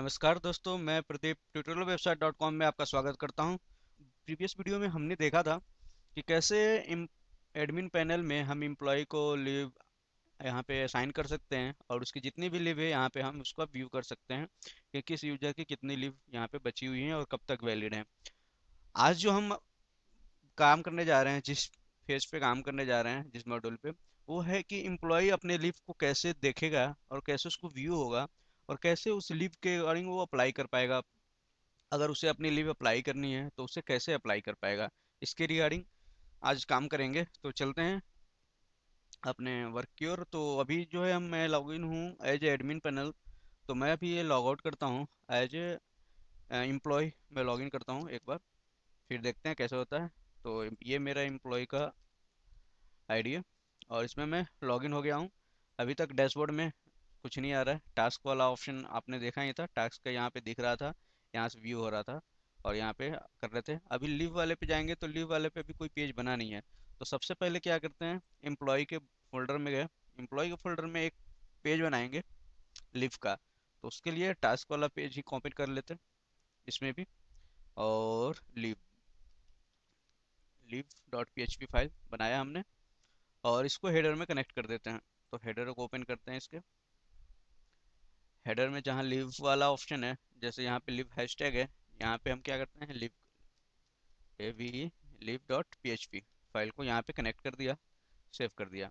नमस्कार दोस्तों, मैं Pradeep tutorial website dot com में आपका स्वागत करता हूं। प्रीवियस वीडियो में हमने देखा था कि कैसे एडमिन पैनल में हम एम्प्लॉय को लीव यहाँ पे असाइन कर सकते हैं और उसकी जितनी भी लीव है यहाँ पे हम उसका व्यू कर सकते हैं कि किस यूजर की कितनी लीव यहाँ पे बची हुई है और कब तक वैलिड है। आज जो हम काम करने जा रहे हैं, जिस फेज पे काम करने जा रहे हैं, जिस मॉड्यूल पे, वो है कि एम्प्लॉय अपने लीव को कैसे देखेगा और कैसे उसको व्यू होगा और कैसे उस लीव के अकॉर्डिंग वो अप्लाई कर पाएगा। अगर उसे अपनी लीव अप्लाई करनी है तो उसे कैसे अप्लाई कर पाएगा, इसके रिगार्डिंग आज काम करेंगे। तो चलते हैं अपने वर्क की ओर। तो अभी जो है मैं लॉगिन हूँ एज ए एडमिन पैनल। तो मैं अभी ये लॉग आउट करता हूँ एज ए एम्प्लॉय। मैं लॉगिन करता हूँ एक बार, फिर देखते हैं कैसे होता है। तो ये मेरा एम्प्लॉय का आईडी है और इसमें मैं लॉगिन हो गया हूँ। अभी तक डैशबोर्ड में कुछ नहीं आ रहा है। टास्क वाला ऑप्शन आपने देखा ही था, टास्क का यहाँ पे दिख रहा था, यहाँ से व्यू हो रहा था और यहाँ पे कर रहे थे। अभी लीव वाले पे जाएंगे तो लीव वाले पे अभी कोई पेज बना नहीं है। तो सबसे पहले क्या करते हैं, एम्प्लॉय के फोल्डर में गए, एम्प्लॉय के फोल्डर में एक पेज बनाएंगे लीव का। तो उसके लिए टास्क वाला पेज ही कॉपी कर लेते हैं इसमें भी, और leave leave dot P file बनाया हमने और इसको हेडर में कनेक्ट कर देते हैं। तो हेडर को ओपन करते हैं इसके। हेडर में जहाँ लिव वाला ऑप्शन है, जैसे यहाँ पे लिव हैशटैग है, यहाँ पे हम क्या करते हैं, live live dot P file को यहाँ पे कनेक्ट कर दिया, सेव कर दिया।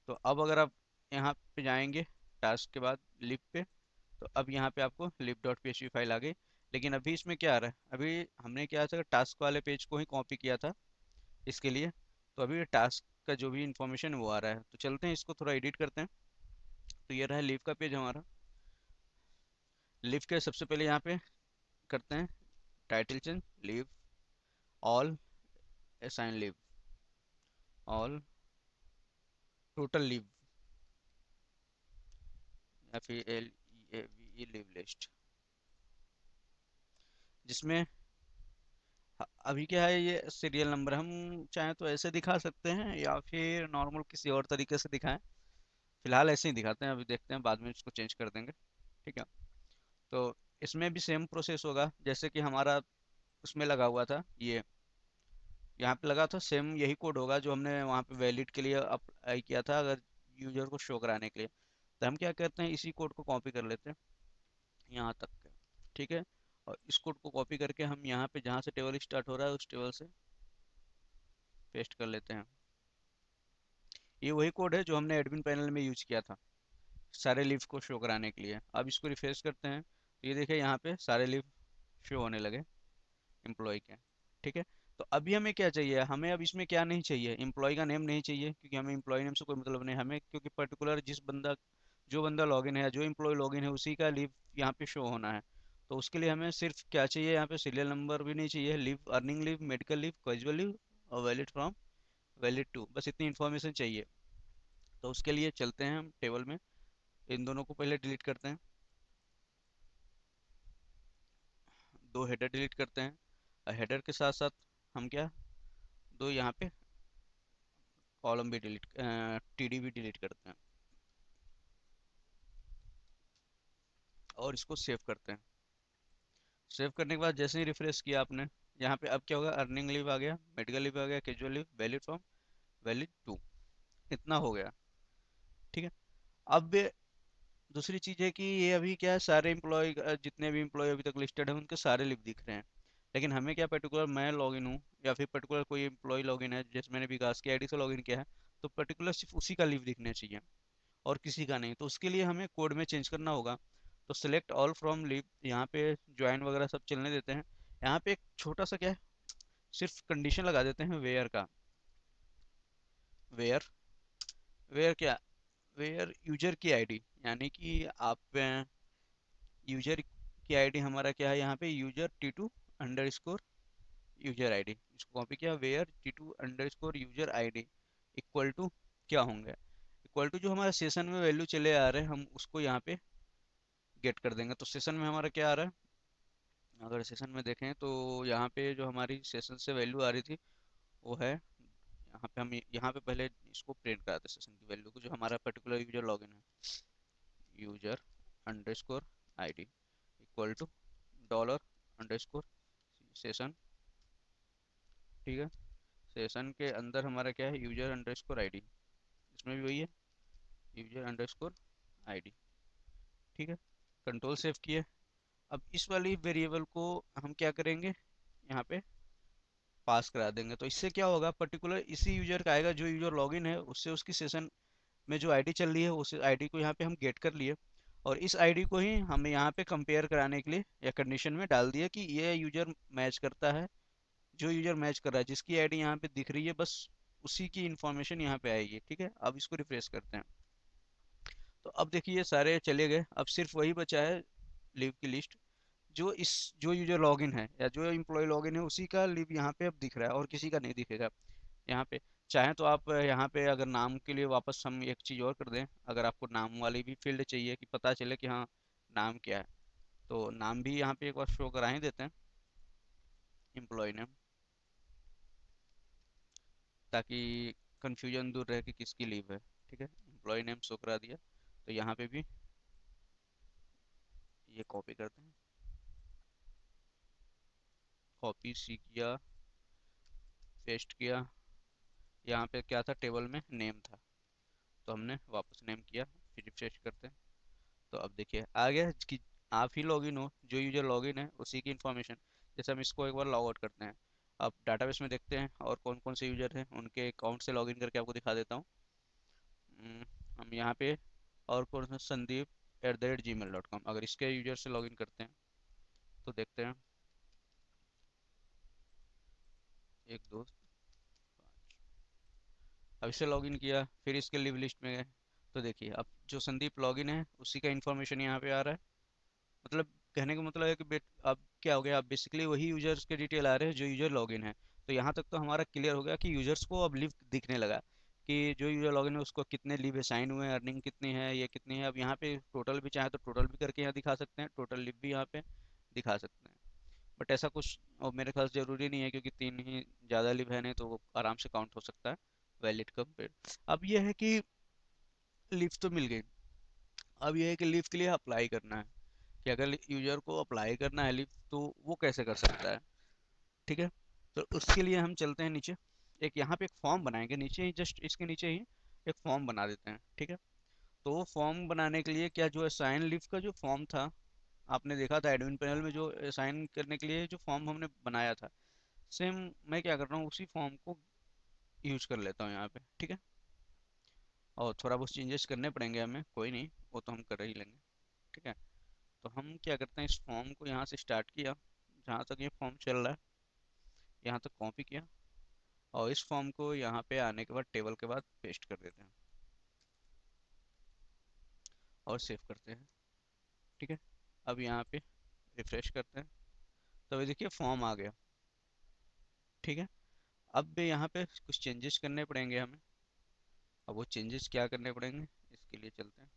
तो अब अगर आप यहाँ पे जाएंगे टास्क के बाद लिव पे, तो अब यहाँ पे आपको लिव डॉट पी फाइल आ गई। लेकिन अभी इसमें क्या आ रहा है, अभी हमने क्या था, टास्क वाले पेज को ही कॉपी किया था इसके लिए। तो अभी टास्क का जो भी इंफॉर्मेशन है वो आ रहा है। तो चलते हैं इसको थोड़ा एडिट करते हैं। तो ये रहा लिव का पेज हमारा। लिव के सबसे पहले यहाँ पे करते हैं title change, leave all, assign leave, all, total leave, या फिर लीव लिस्ट, जिसमें अभी क्या है, ये सीरियल नंबर हम चाहें तो ऐसे दिखा सकते हैं या फिर नॉर्मल किसी और तरीके से दिखाएं। फिलहाल ऐसे ही दिखाते हैं, अभी देखते हैं बाद में इसको चेंज कर देंगे। ठीक है। तो इसमें भी सेम प्रोसेस होगा जैसे कि हमारा उसमें लगा हुआ था, ये यहाँ पे लगा था, सेम यही कोड होगा जो हमने वहाँ पे वैलिड के लिए अप्लाई किया था, अगर यूजर को शो कराने के लिए। तो हम क्या करते हैं, इसी कोड को कॉपी कर लेते हैं यहाँ तक के। ठीक है। और इस कोड को कॉपी करके हम यहाँ पे जहाँ से टेबल स्टार्ट हो रहा है उस टेबल से पेस्ट कर लेते हैं। ये वही कोड है जो हमने एडमिन पैनल में यूज किया था सारे लीव को शो कराने के लिए। अब इसको रिफ्रेश करते हैं तो ये देखिए यहाँ पे सारे लीव शो होने लगे एम्प्लॉय के। ठीक है। तो अभी हमें क्या चाहिए, हमें अब इसमें क्या नहीं चाहिए, एम्प्लॉय का नेम नहीं चाहिए, क्योंकि हमें एम्प्लॉय नेम से कोई मतलब नहीं हमें, क्योंकि पर्टिकुलर जो बंदा लॉगिन है, जो एम्प्लॉय लॉगिन है, उसी का लीव यहाँ पे शो होना है। तो उसके लिए हमें सिर्फ क्या चाहिए, यहाँ पे सीरियल नंबर भी नहीं चाहिए, leave, earning leave, medical leave, casual leave और वैलिड फ्रॉम, वैलिड टू, बस इतनी इन्फॉर्मेशन चाहिए। तो उसके लिए चलते हैं हम टेबल में, इन दोनों को पहले डिलीट करते हैं, दो हेडर डिलीट करते हैं। और हेडर के साथ साथ हम क्या, दो यहाँ पे कॉलम भी डिलीट, टीडी भी डिलीट करते हैं और इसको सेव करते हैं। सेव करने के बाद जैसे ही रिफ्रेश किया आपने, यहाँ पे अब क्या होगा, अर्निंग लीव आ गया, मेडिकल लीव आ गया, casual leave, valid from, valid to, इतना हो गया। ठीक है। अब दूसरी चीज़ है कि ये अभी क्या है, सारे एम्प्लॉय, जितने भी एम्प्लॉय अभी तक लिस्टेड हैं उनके सारे लीव दिख रहे हैं। लेकिन हमें क्या, पर्टिकुलर मैं लॉगिन हूँ या फिर पर्टिकुलर कोई एम्प्लॉय लॉगिन है, जैसे मैंने विकास की आईडी से लॉगिन किया है, तो पर्टिकुलर सिर्फ उसी का लीव दिखना चाहिए और किसी का नहीं। तो उसके लिए हमें कोड में चेंज करना होगा। तो सिलेक्ट ऑल फ्रॉम लीव, यहाँ पे ज्वाइन वगैरह सब चलने देते हैं। यहाँ पे एक छोटा सा क्या है, सिर्फ कंडीशन लगा देते हैं वेयर का। वेयर, वेयर क्या, वेयर यूजर की आईडी, यानी कि आप यूजर की आईडी हमारा क्या है, यहाँ पे user t two underscore user ID, इसको कॉपी किया, where t two underscore user ID equal to क्या होंगे, इक्वल टू जो हमारा सेशन में वैल्यू चले आ रहे हैं हम उसको यहाँ पे गेट कर देंगे। तो सेशन में हमारा क्या आ रहा है, अगर सेशन में देखें तो यहाँ पे जो हमारी सेशन से वैल्यू आ रही थी वो है, यहाँ पे हम यहाँ पे पहले इसको प्रिंट कराते हैं सेशन की वैल्यू को, जो हमारा पर्टिकुलर यूजर लॉगिन है, user underscore ID equal to dollar underscore session. ठीक है, सेशन के अंदर हमारा क्या है, यूजर अंडरस्कोर आईडी, इसमें भी वही है, यूजर अंडरस्कोर आईडी। ठीक है, कंट्रोल सेव किए। अब इस वाली वेरिएबल को हम क्या करेंगे, यहाँ पे पास करा देंगे। तो इससे क्या होगा, पर्टिकुलर इसी यूजर का आएगा, जो यूजर लॉगिन है उससे उसकी सेशन में जो आईडी चल रही है उस आईडी को यहाँ पे हम गेट कर लिए, और इस आईडी को ही हमें यहाँ पे कंपेयर कराने के लिए या कंडीशन में डाल दिया कि ये यूजर मैच करता है, जो यूजर मैच कर रहा है, जिसकी आईडी यहाँ पे दिख रही है, बस उसी की इंफॉर्मेशन यहाँ पे आएगी। ठीक है, अब इसको रिफ्रेश करते हैं। तो अब देखिए ये सारे चले गए, अब सिर्फ वही बचा है लीव की लिस्ट, जो इस जो यूजर लॉगिन है या जो एम्प्लॉय लॉगिन है उसी का लीव यहाँ पे अब दिख रहा है, और किसी का नहीं दिखेगा यहाँ पे। चाहे तो आप यहाँ पे अगर नाम के लिए वापस हम एक चीज़ और कर दें, अगर आपको नाम वाली भी फील्ड चाहिए कि पता चले कि हाँ नाम क्या है, तो नाम भी यहाँ पे एक बार शो करा ही देते हैं, एम्प्लॉय नेम, ताकि कन्फ्यूजन दूर रहे कि किसकी लीव है। ठीक है, एम्प्लॉय नेम शो करा दिया, तो यहाँ पे भी ये कॉपी करते हैं, कॉपी सी किया, पेस्ट किया। यहाँ पे क्या था, टेबल में नेम था, तो हमने वापस नेम किया, फिर रिफ्रेश करते हैं। तो अब देखिए आ गया कि आप ही लॉगिन हो, जो यूजर लॉगिन है उसी की इन्फॉर्मेशन। जैसे हम इसको एक बार लॉग आउट करते हैं, अब डाटाबेस में देखते हैं और कौन कौन से यूजर हैं, उनके अकाउंट से लॉगिन करके आपको दिखा देता हूँ। हम यहाँ पे और कौन सा, संदीप@gmail.com, अगर इसके यूजर से लॉगिन करते हैं तो देखते हैं, एक दो, अब इससे लॉगिन किया, फिर इसके लिव लिस्ट में गए, तो देखिए अब जो संदीप लॉगिन है उसी का इन्फॉर्मेशन यहाँ पे आ रहा है। मतलब कहने का मतलब है कि बेट अब क्या हो गया, अब बेसिकली वही यूजर्स के डिटेल आ रहे हैं जो यूजर लॉगिन है। तो यहाँ तक तो हमारा क्लियर हो गया कि यूजर्स को अब लीव दिखने लगा, कि जो यूजर लॉगिन है उसको कितने लीव असाइन हुए हैं, अर्निंग कितनी है, ये कितनी है। अब यहाँ पे टोटल भी चाहे तो टोटल भी करके यहाँ दिखा सकते हैं, टोटल लीव भी यहाँ पे दिखा सकते हैं। बट ऐसा कुछ और मेरे ख्याल से ज़रूरी नहीं है, क्योंकि 3 ही ज़्यादा लीव है, नहीं तो वो आराम से काउंट हो सकता है वैलिड कंपेयर। अब ये है कि लीव तो मिल गई, अब ये है कि लीव के लिए अप्लाई करना है, कि अगर यूजर को अप्लाई करना है लीव तो वो कैसे कर सकता है। ठीक है, तो उसके लिए हम चलते हैं नीचे, एक यहाँ पे एक फॉर्म बनाएंगे, नीचे ही जस्ट इसके नीचे ही एक फॉर्म बना देते हैं। ठीक है, तो वो फॉर्म बनाने के लिए क्या, जो असाइन लीव का जो फॉर्म था, आपने देखा था एडमिन पैनल में, जो असाइन करने के लिए जो फॉर्म हमने बनाया था, सेम मैं क्या कर रहा हूँ, उसी फॉर्म को यूज कर लेता हूँ यहाँ पे। ठीक है, और थोड़ा बहुत चेंजेस करने पड़ेंगे हमें, कोई नहीं, वो तो हम कर ही लेंगे। ठीक है, तो हम क्या करते हैं, इस फॉर्म को यहाँ से स्टार्ट किया, जहाँ तक ये फॉर्म चल रहा है यहाँ तक कॉपी किया, और इस फॉर्म को यहाँ पे आने के बाद टेबल के बाद पेस्ट कर देते हैं और सेव करते हैं। ठीक है, अब यहाँ पे रिफ्रेश करते हैं, तो ये देखिए फॉर्म आ गया। ठीक है, अब भी यहाँ पे कुछ चेंजेस करने पड़ेंगे हमें, अब वो चेंजेस क्या करने पड़ेंगे, इसके लिए चलते हैं।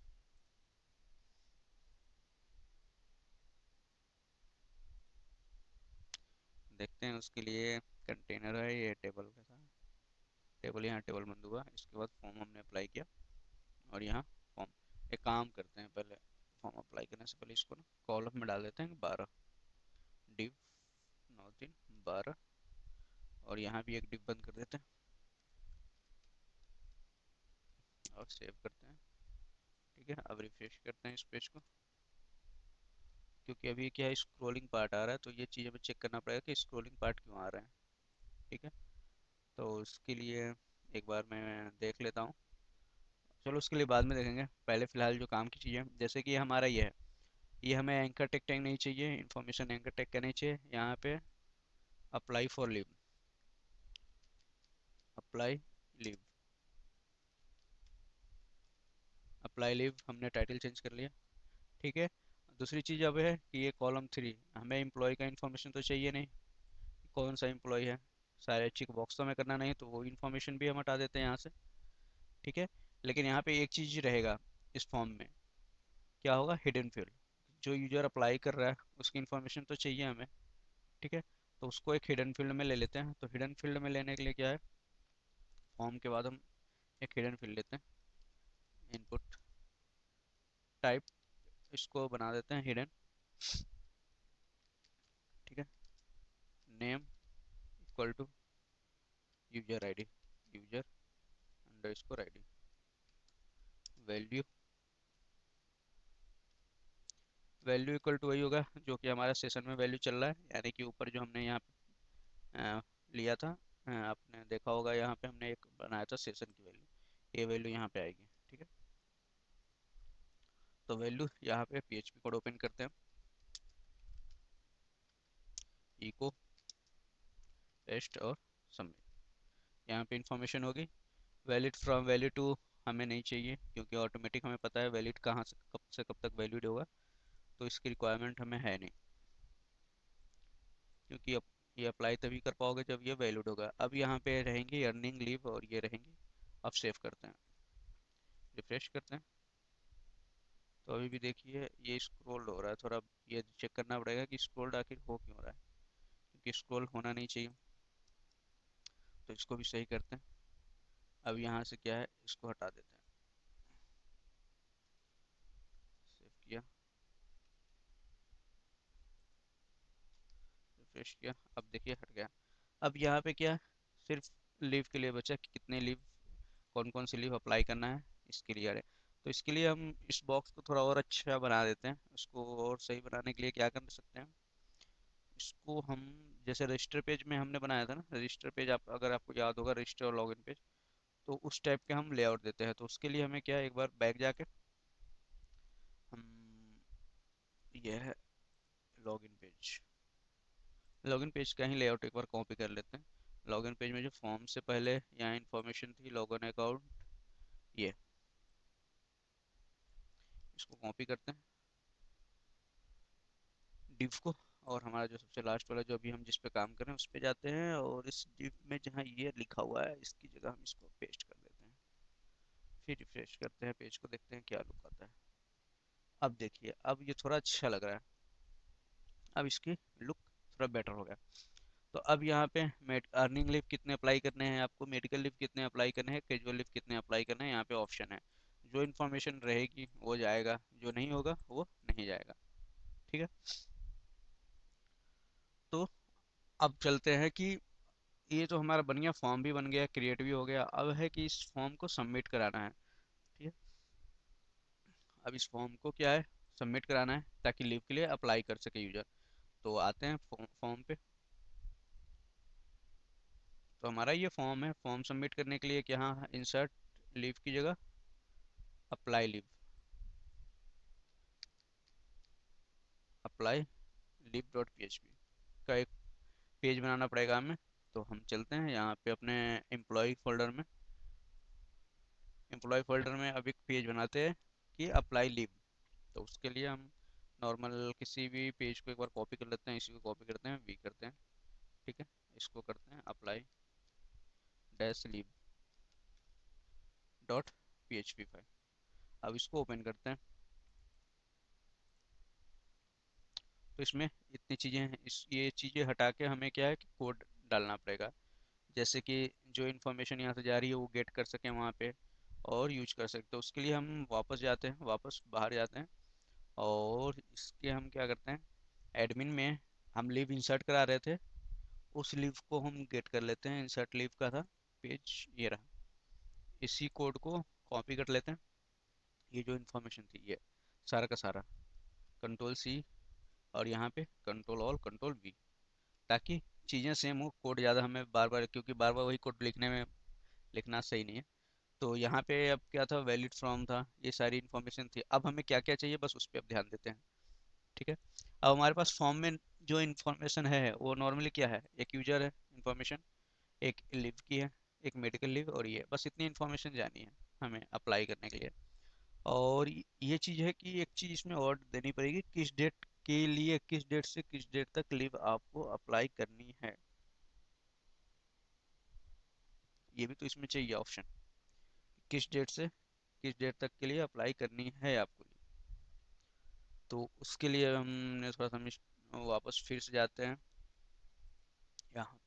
देखते हैं उसके लिए, कंटेनर है ये, टेबल के साथ, टेबल यहाँ टेबल बंद हुआ, इसके बाद फॉर्म हमने अप्लाई किया, और यहाँ फॉर्म, एक काम करते हैं पहले, फॉर्म अप्लाई करने से पहले इसको ना कॉलम में डाल देते हैं 12, डिव 9 3 12, और यहाँ भी एक डिव बंद कर देते हैं और सेव करते हैं। ठीक है, अब रिफ्रेश करते हैं इस पेज को, क्योंकि अभी क्या है, स्क्रोलिंग पार्ट आ रहा है, तो ये चीज़ हमें चेक करना पड़ेगा कि स्क्रोलिंग पार्ट क्यों आ रहे हैं। ठीक है, तो उसके लिए एक बार मैं देख लेता हूँ, चलो उसके लिए बाद में देखेंगे, पहले फ़िलहाल जो काम की चीज़ है, जैसे कि हमारा ये है, ये हमें एंकर टेक टैग नहीं चाहिए, इन्फॉर्मेशन एंकर टेक का नहीं चाहिए। यहाँ पे apply for leave, apply leave, apply leave, हमने टाइटल चेंज कर लिया। ठीक है, दूसरी चीज़ अब है कि ये कॉलम 3, हमें एम्प्लॉय का इन्फॉर्मेशन तो चाहिए नहीं, कौन सा एम्प्लॉय है, सारे चेक बॉक्स तो हमें करना नहीं, तो वो इन्फॉर्मेशन भी हम हटा देते हैं यहाँ से। ठीक है, लेकिन यहाँ पे एक चीज़ रहेगा इस फॉर्म में, क्या होगा, हिडन फील्ड, जो यूजर अप्लाई कर रहा है उसकी इन्फॉर्मेशन तो चाहिए हमें। ठीक है, तो उसको एक हिडन फील्ड में ले लेते हैं, तो हिडन फील्ड में लेने के लिए क्या है, फॉर्म के बाद हम एक हिडन फील्ड लेते हैं, इनपुट टाइप, इसको बना देते हैं hidden. Name equal to user ID, user underscore ID, value, value equal to वही होगा जो कि हमारा सेशन में वैल्यू चल रहा है, यानी कि ऊपर जो हमने यहाँ पे लिया था, आपने देखा होगा यहाँ पे हमने एक बनाया था सेशन की वैल्यू, ये वैल्यू यहाँ पे आएगी। ठीक है, तो वैल्यू यहाँ पे PHP कोड ओपन करते हैं, इको पेस्ट और सबमिट। यहाँ पे इंफॉर्मेशन होगी वैलिड फ्रॉम वैल्यू टू, हमें नहीं चाहिए क्योंकि ऑटोमेटिक हमें पता है वैलिड कहाँ से कब तक वैलिड होगा, तो इसकी रिक्वायरमेंट हमें है नहीं, क्योंकि अब ये अप्लाई तभी कर पाओगे जब ये वैलिड होगा। अब यहाँ पे रहेंगी अर्निंग लीव और ये रहेंगी। अब सेव करते हैं, रिफ्रेश करते हैं, तो अभी भी देखिए ये स्क्रॉल हो रहा है थोड़ा, ये चेक करना पड़ेगा कि स्क्रॉल आखिर हो क्यों रहा है, क्योंकि स्क्रॉल होना नहीं चाहिए। तो इसको भी सही करते हैं। अब यहाँ से क्या है, इसको हटा देते हैं, सेव किया, रिफ्रेश किया, अब देखिए हट गया। अब यहाँ पे क्या है, सिर्फ लीव के लिए बचा कि कितने लीव, कौन कौन सी लीव अप्लाई करना है, इसके लिए है। तो इसके लिए हम इस बॉक्स को थोड़ा और अच्छा बना देते हैं। उसको और सही बनाने के लिए क्या कर सकते हैं, इसको हम जैसे रजिस्टर पेज में हमने बनाया था ना, रजिस्टर पेज, आप अगर आपको याद होगा रजिस्टर और लॉगिन पेज, तो उस टाइप के हम लेआउट देते हैं। तो उसके लिए हमें क्या है, एक बार बैक जाके हम, यह है लॉगिन पेज, लॉगिन पेज का ही लेआउट एक बार कॉपी कर लेते हैं। लॉगिन पेज में जो फॉर्म से पहले यहाँ इन्फॉर्मेशन थी, लॉगिन अकाउंट, ये इसको कॉपी करते हैं डिव को, और हमारा जो सबसे लास्ट वाला जो अभी हम जिस पे काम कर रहे हैं उस पे जाते हैं, और इस डिव में जहाँ ये लिखा हुआ है इसकी जगह हम इसको पेस्ट कर देते हैं। फिर रिफ्रेश करते हैं पेज को, देखते हैं क्या लुक आता है। अब देखिए अब ये थोड़ा अच्छा लग रहा है, अब इसकी लुक थोड़ा बेटर हो गया। तो अब यहाँ पे अर्निंग लीव कितने अप्लाई करने हैं आपको, मेडिकल लीव कितने अप्लाई करने हैं, कैजुअल लीव कितने अप्लाई करने हैं, यहाँ पे ऑप्शन है। जो इन्फॉर्मेशन रहेगी वो जाएगा, जो नहीं होगा वो नहीं जाएगा। ठीक है, तो अब चलते हैं कि ये तो हमारा बन गया, फॉर्म भी बन गया, क्रिएट भी हो गया। अब है कि इस फॉर्म को सबमिट कराना है। ठीक है, अब इस फॉर्म को क्या है, सबमिट कराना है ताकि लीव के लिए अप्लाई कर सके यूजर। तो आते हैं फॉर्म पे, तो हमारा ये फॉर्म है। फॉर्म सबमिट करने के लिए क्या है, इंसर्ट लीव की जगह apply leave, apply leave dot PHP का एक पेज बनाना पड़ेगा हमें। तो हम चलते हैं यहाँ पे अपने एम्प्लॉय फोल्डर में, एम्प्लॉय फोल्डर में अब एक पेज बनाते हैं कि अप्लाई लीव। तो उसके लिए हम नॉर्मल किसी भी पेज को एक बार कॉपी कर लेते हैं, इसी को कॉपी करते हैं, वी करते हैं। ठीक है, इसको करते हैं apply dash leave dot PHP file. अब इसको ओपन करते हैं, तो इसमें इतनी चीज़ें हैं, इस ये चीज़ें हटा के हमें क्या है कि कोड डालना पड़ेगा, जैसे कि जो इन्फॉर्मेशन यहाँ से जा रही है वो गेट कर सकें वहाँ पे और यूज कर सकते हैं। तो उसके लिए हम वापस जाते हैं, वापस बाहर जाते हैं, और इसके हम क्या करते हैं, एडमिन में हम लीव इंसर्ट करा रहे थे, उस लीव को हम गेट कर लेते हैं। इंसर्ट लीव का था पेज, ये रहा, इसी कोड को कॉपी कर लेते हैं। ये जो इन्फॉर्मेशन थी ये सारा का सारा, कंट्रोल C, और यहाँ पे कंट्रोल Alt कंट्रोल V, ताकि चीज़ें सेम हो, कोड ज़्यादा हमें बार बार, क्योंकि बार बार वही कोड लिखने में, लिखना सही नहीं है। तो यहाँ पे अब क्या था, वैलिड फ्रॉम था, ये सारी इन्फॉर्मेशन थी। अब हमें क्या क्या चाहिए बस उस पर अब ध्यान देते हैं। ठीक है, अब हमारे पास फॉर्म में जो इन्फॉर्मेशन है वो नॉर्मली क्या है, एक यूजर है इन्फॉर्मेशन, एक लीव की है, एक मेडिकल लीव, और ये बस इतनी इन्फॉर्मेशन जानी है हमें अप्लाई करने के लिए। और ये चीज़ है कि एक चीज़ इसमें और देनी पड़ेगी, किस डेट के लिए, किस डेट से किस डेट तक लीव आपको अप्लाई करनी है, ये भी तो इसमें चाहिए ऑप्शन, किस डेट से किस डेट तक के लिए अप्लाई करनी है आपको लीव। तो उसके लिए हमने थोड़ा सा वापस फिर से जाते हैं यहाँ,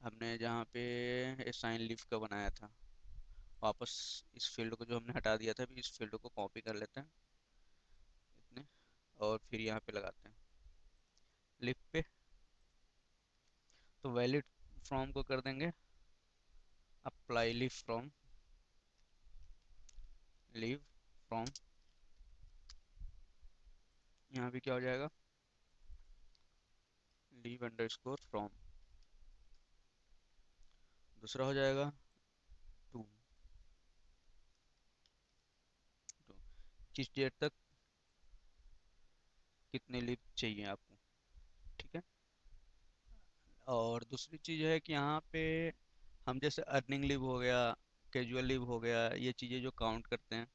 हमने जहाँ पे साइन लीव का बनाया था, वापस इस फील्ड को जो हमने हटा दिया था, अभी इस फील्ड को कॉपी कर लेते हैं इतने, और फिर यहाँ पे लगाते हैं लीव पे, तो वैलिड फ्रॉम को कर देंगे अप्लाई लीव फ्रॉम, यहाँ भी क्या हो जाएगा, लीव अंडरस्कोर फ्रॉम। दूसरा हो जाएगा टू, किस डेट तक कितने लीव चाहिए आपको, ठीक है। और दूसरी चीज़ है कि यहाँ पे हम जैसे अर्निंग लीव हो गया, कैजुअल लीव हो गया, ये चीज़ें जो काउंट करते हैं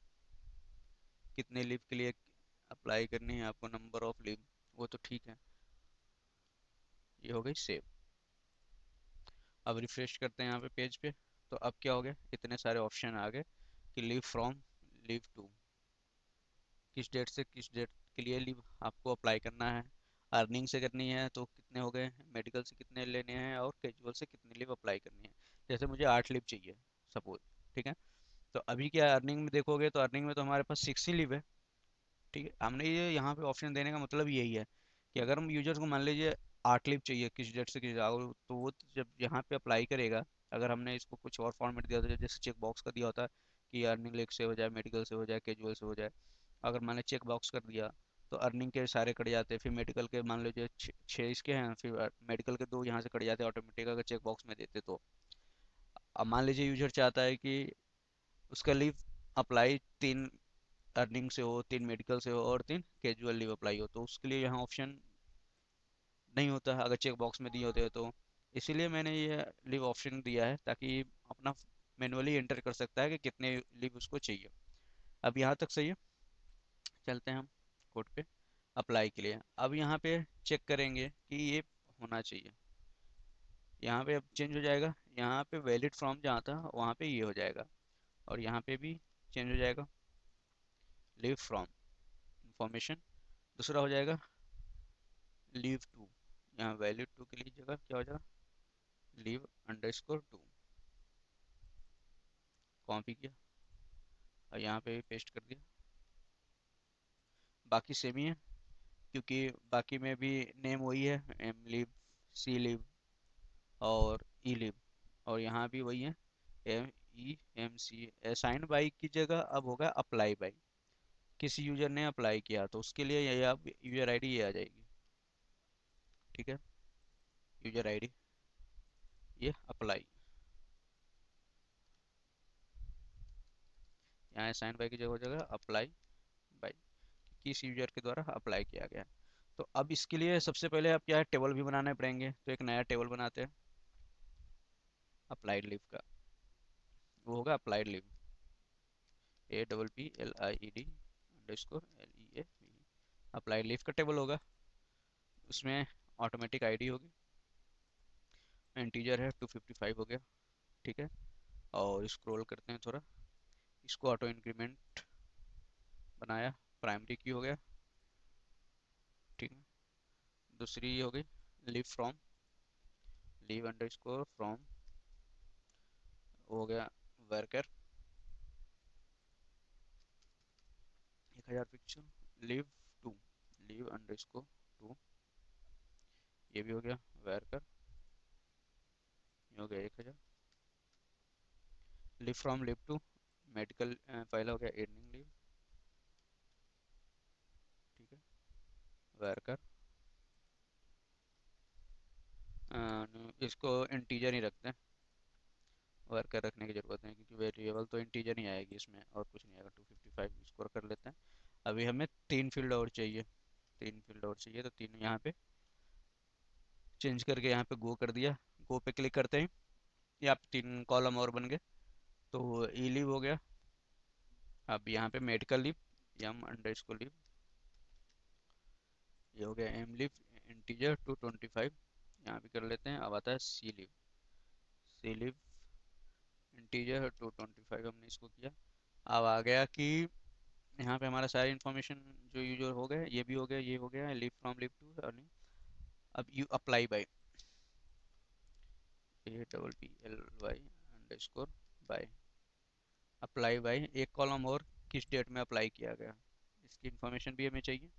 कितने लीव के लिए अप्लाई करनी है आपको, नंबर ऑफ लीव, वो तो ठीक है। ये हो गई सेव। अब रिफ्रेश करते हैं यहाँ पे पेज पे, तो अब क्या हो गया, इतने सारे ऑप्शन आ गए कि लीव फ्रॉम, लीव टू, किस डेट से किस डेट के लिए लीव आपको अप्लाई करना है, अर्निंग से करनी है तो कितने हो गए, मेडिकल से कितने लेने हैं, और कैजुअल से कितनी लीव अप्लाई करनी है। जैसे मुझे 8 लीव चाहिए सपोज, ठीक है। तो अभी क्या अर्निंग में देखोगे तो अर्निंग में तो हमारे पास 6 ही लीव है, ठीक है। हमने ये यहाँ पे ऑप्शन देने का मतलब यही है कि अगर हम यूजर को मान लीजिए 8 लीव चाहिए किस डेट से किस डेट, तो वो जब यहाँ पे अप्लाई करेगा, अगर हमने इसको कुछ और फॉर्मेट दिया होता है जैसे चेक बॉक्स का दिया होता है कि अर्निंग लीव से हो जाए, मेडिकल से हो जाए, कैजुअल से हो जाए, अगर मैंने चेक बॉक्स कर दिया तो अर्निंग के सारे कट जाते हैं, फिर मेडिकल के मान लीजिए छः इसके हैं, फिर मेडिकल के दो यहाँ से कट जाते हैं ऑटोमेटिक अगर चेक बॉक्स में देते तो। अब मान लीजिए यूजर चाहता है कि उसका लीव अप्लाई 3 अर्निंग से हो, 3 मेडिकल से हो और 3 कैजुअल लीव अप्लाई हो, तो उसके लिए यहाँ ऑप्शन नहीं होता है अगर चेक बॉक्स में दिए होते हैं तो। इसीलिए मैंने ये लीव ऑप्शन दिया है ताकि अपना मैनुअली एंटर कर सकता है कि कितने लीव उसको चाहिए। अब यहाँ तक सही है। चलते हैं हम कोड पे, अप्लाई के लिए। अब यहाँ पे चेक करेंगे कि ये होना चाहिए, यहाँ पे अब चेंज हो जाएगा, यहाँ पे वैलिड फ्रॉम जहाँ था वहाँ पे ये हो जाएगा, और यहाँ पे भी चेंज हो जाएगा लीव फ्रॉम इंफॉर्मेशन। दूसरा हो जाएगा लीव टू, यहाँ वैलिड टू के लिए जगह क्या हो जाएगा, लीव अंडरस्कोर टू, कॉपी किया और यहाँ पे भी पेस्ट कर दिया। बाकी सेम ही है क्योंकि बाकी में भी नेम वही है, एम लीव, सी लीव और ई लीव, और यहाँ भी वही है, M E M C. Assign by की जगह अब होगा अप्लाई बाई, किसी यूजर ने अप्लाई किया तो उसके लिए ये अब यूजर आईडी ये आ जाएगी, ठीक है। यूजर आईडी ये अप्लाई, यहाँ असाइन बाई की जगह हो जाएगा अप्लाई बाई, किस यूजर के द्वारा अप्लाई किया गया। तो अब इसके लिए सबसे पहले आप क्या है, टेबल भी बनाने पड़ेंगे, तो एक नया टेबल बनाते हैं अप्लाइड लीव का। वो होगा applied leave, APPLIED_LEAV, applied leave का टेबल होगा। उसमें ऑटोमेटिक आईडी होगी, इंटीजर है 255 हो गया, ठीक है। और स्क्रॉल करते हैं थोड़ा, इसको ऑटो इंक्रीमेंट बनाया, प्राइमरी की हो गया, ठीक है। दूसरी ये हो गई leave from, leave underscore from हो गया worker 1000 picture, leave to, leave underscore to, ये भी हो गया वर्कर, ये हो गया 1000। Leave from leave to medical file हो गया अर्निंग लीव, ठीक है। वर्कर इसको इंटीजर ही रखते हैं, वर्कर रखने की ज़रूरत नहीं क्योंकि वेरिएबल तो इंटीजर ही आएगी इसमें और कुछ नहीं आएगा। 255 स्कोर कर लेते हैं। अभी हमें 3 फील्ड और चाहिए, 3 फील्ड और चाहिए, तो 3 यहाँ पे चेंज करके यहाँ पे गो कर दिया। गो पे क्लिक करते हैं, यहाँ पे 3 कॉलम और बन गए। तो ई लीव हो गया। अब यहाँ पे medical leave, M underscore leave, ये हो गया एम लीव इंटीजर 225, यहाँ भी कर लेते हैं। अब आता है सी लीव इंटीजर 225, हमने इसको किया। अब आ गया कि यहाँ पे हमारा सारी इन्फॉर्मेशन जो यूजर हो गए, ये भी हो गया, ये हो गया leave from leave to earning. अब you apply by, apply by, apply by एक कॉलम और, किस डेट में अप्लाई किया गया इसकी इन्फॉर्मेशन भी हमें चाहिए।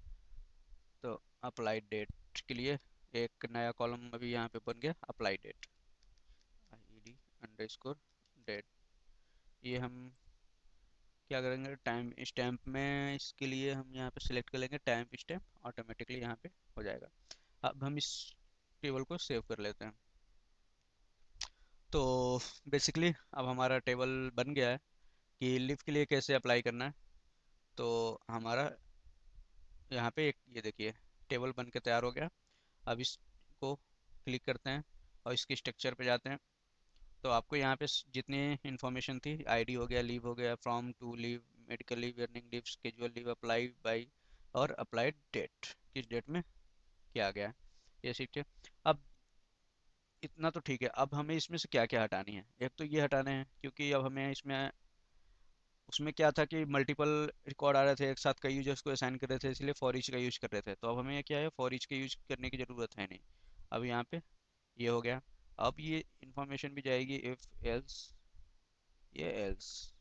तो अप्लाई डेट के लिए एक नया कॉलम अभी यहाँ पे बन गया, अप्लाई डेट, id_डेट। ये हम क्या करेंगे, टाइम स्टैम्प में, इसके लिए हम यहाँ पे सिलेक्ट कर लेंगे टाइम स्टैम्प, ऑटोमेटिकली यहाँ पे हो जाएगा। अब हम इस टेबल को सेव कर लेते हैं। तो बेसिकली अब हमारा टेबल बन गया है कि लीव के लिए कैसे अप्लाई करना है। तो हमारा यहाँ पे एक ये देखिए टेबल बन के तैयार हो गया। अब इसको क्लिक करते हैं और इसके स्ट्रक्चर पे जाते हैं। तो आपको यहाँ पे जितनी इन्फॉर्मेशन थी, आईडी हो गया, लीव हो गया, from to leave, medical leave, earning leave, schedule leave, apply by और अप्लाइड डेट, किस डेट में किया गया है, ये ठीक है। अब इतना तो ठीक है। अब हमें इसमें से क्या क्या हटानी है, एक तो ये हटाने हैं क्योंकि अब हमें इसमें, उसमें क्या था कि मल्टीपल रिकॉर्ड आ रहे थे एक साथ, कई यूजर्स को असाइन कर रहे थे, इसलिए फॉर ईच का यूज कर रहे थे। तो अब हमें क्या है, फॉर ईच का यूज करने की ज़रूरत है नहीं। अब यहाँ पे ये हो गया। अब ये इंफॉर्मेशन भी जाएगी इफ एल्स, ये एल्स,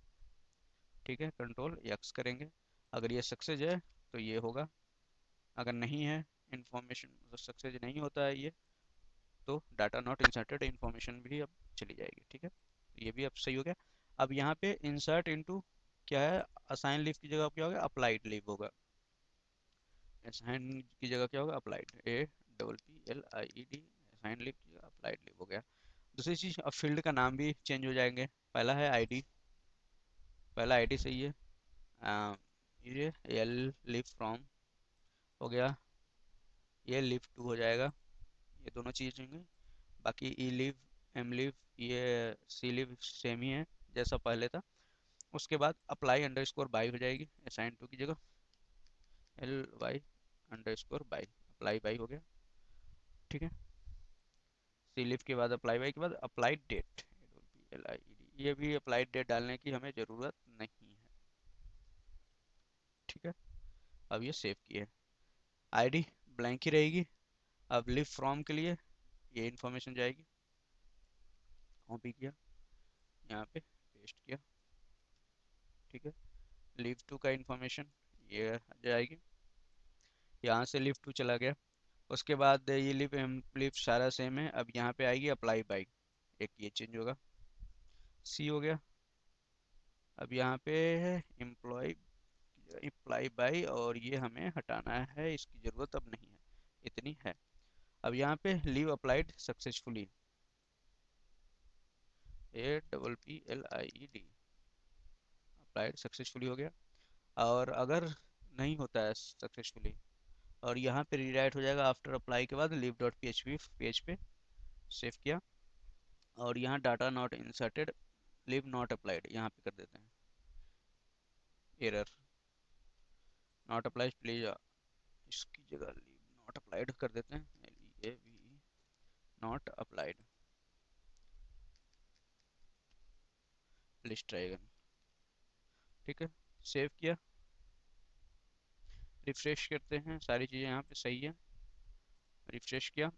ठीक है, कंट्रोल एक्स करेंगे। अगर ये सक्सेस है तो ये होगा, अगर नहीं है, इंफॉर्मेशन सक्सेस नहीं होता है ये, तो डाटा नॉट इंसर्टेड इंफॉर्मेशन भी अब चली जाएगी, ठीक है। तो ये भी अब सही हो गया। अब यहाँ पे इंसर्ट इनटू क्या है, असाइन लीव की जगह क्या होगा, अप्लाइड लीव होगा। असाइन की जगह क्या होगा, अप्लाइड, APPLIED, असाइन लीव की जगह अप्लाइड लीव हो गया। दूसरी चीज, अब फील्ड का नाम भी चेंज हो जाएंगे। पहला है आईडी, पहला आईडी सही है। ये एल लीव फ्रॉम हो गया, ये लीव टू हो जाएगा, ये दोनों चीज़ होंगे। बाकी ई लीव, एम लीव, ये सी लीव सेम ही है जैसा पहले था। उसके बाद अप्लाई अंडरस्कोर बाई हो जाएगी, असाइन टू की जगह LY_बाई, अप्लाई बाई हो गया, ठीक है। सी लीव के बाद अप्लाई बाई के बाद अप्लाई डेट, LIED, ये भी अप्लाई डेट डालने की हमें ज़रूरत नहीं है, ठीक है। अब ये सेव किए, आईडी ब्लैंक ही रहेगी। अब लीव फ्रॉम के लिए ये इन्फॉर्मेशन जाएगी, कॉपी किया, यहाँ पे पेस्ट किया, ठीक है। लीव टू का इंफॉर्मेशन ये जाएगी, यहाँ से लीव टू चला गया। उसके बाद ये लीव सारा सेम है। अब यहाँ पे आएगी अप्लाई बाई, एक ये चेंज होगा, सी हो गया। अब यहाँ पे एम्प्लॉय, अप्लाई बाई, और ये हमें हटाना है, इसकी ज़रूरत अब नहीं है, इतनी है। अब यहाँ पे leave applied successfully, APPLIED, applied successfully हो गया। और अगर नहीं होता है सक्सेसफुली, और यहाँ पे रीराइट हो जाएगा आफ्टर अप्लाई के बाद लीव डॉट PHP पेज पे सेव किया, और यहाँ data not inserted, leave not applied यहाँ पे कर देते हैं, एरर नॉट अप्लाइड प्लीज, इसकी जगह लीव नॉट अप्लाइड कर देते हैं, LEAVE not applied, list dragon, ठीक है। सेव किया, रिफ्रेश करते हैं, सारी चीज़ें यहाँ पे सही है, रिफ्रेश किया,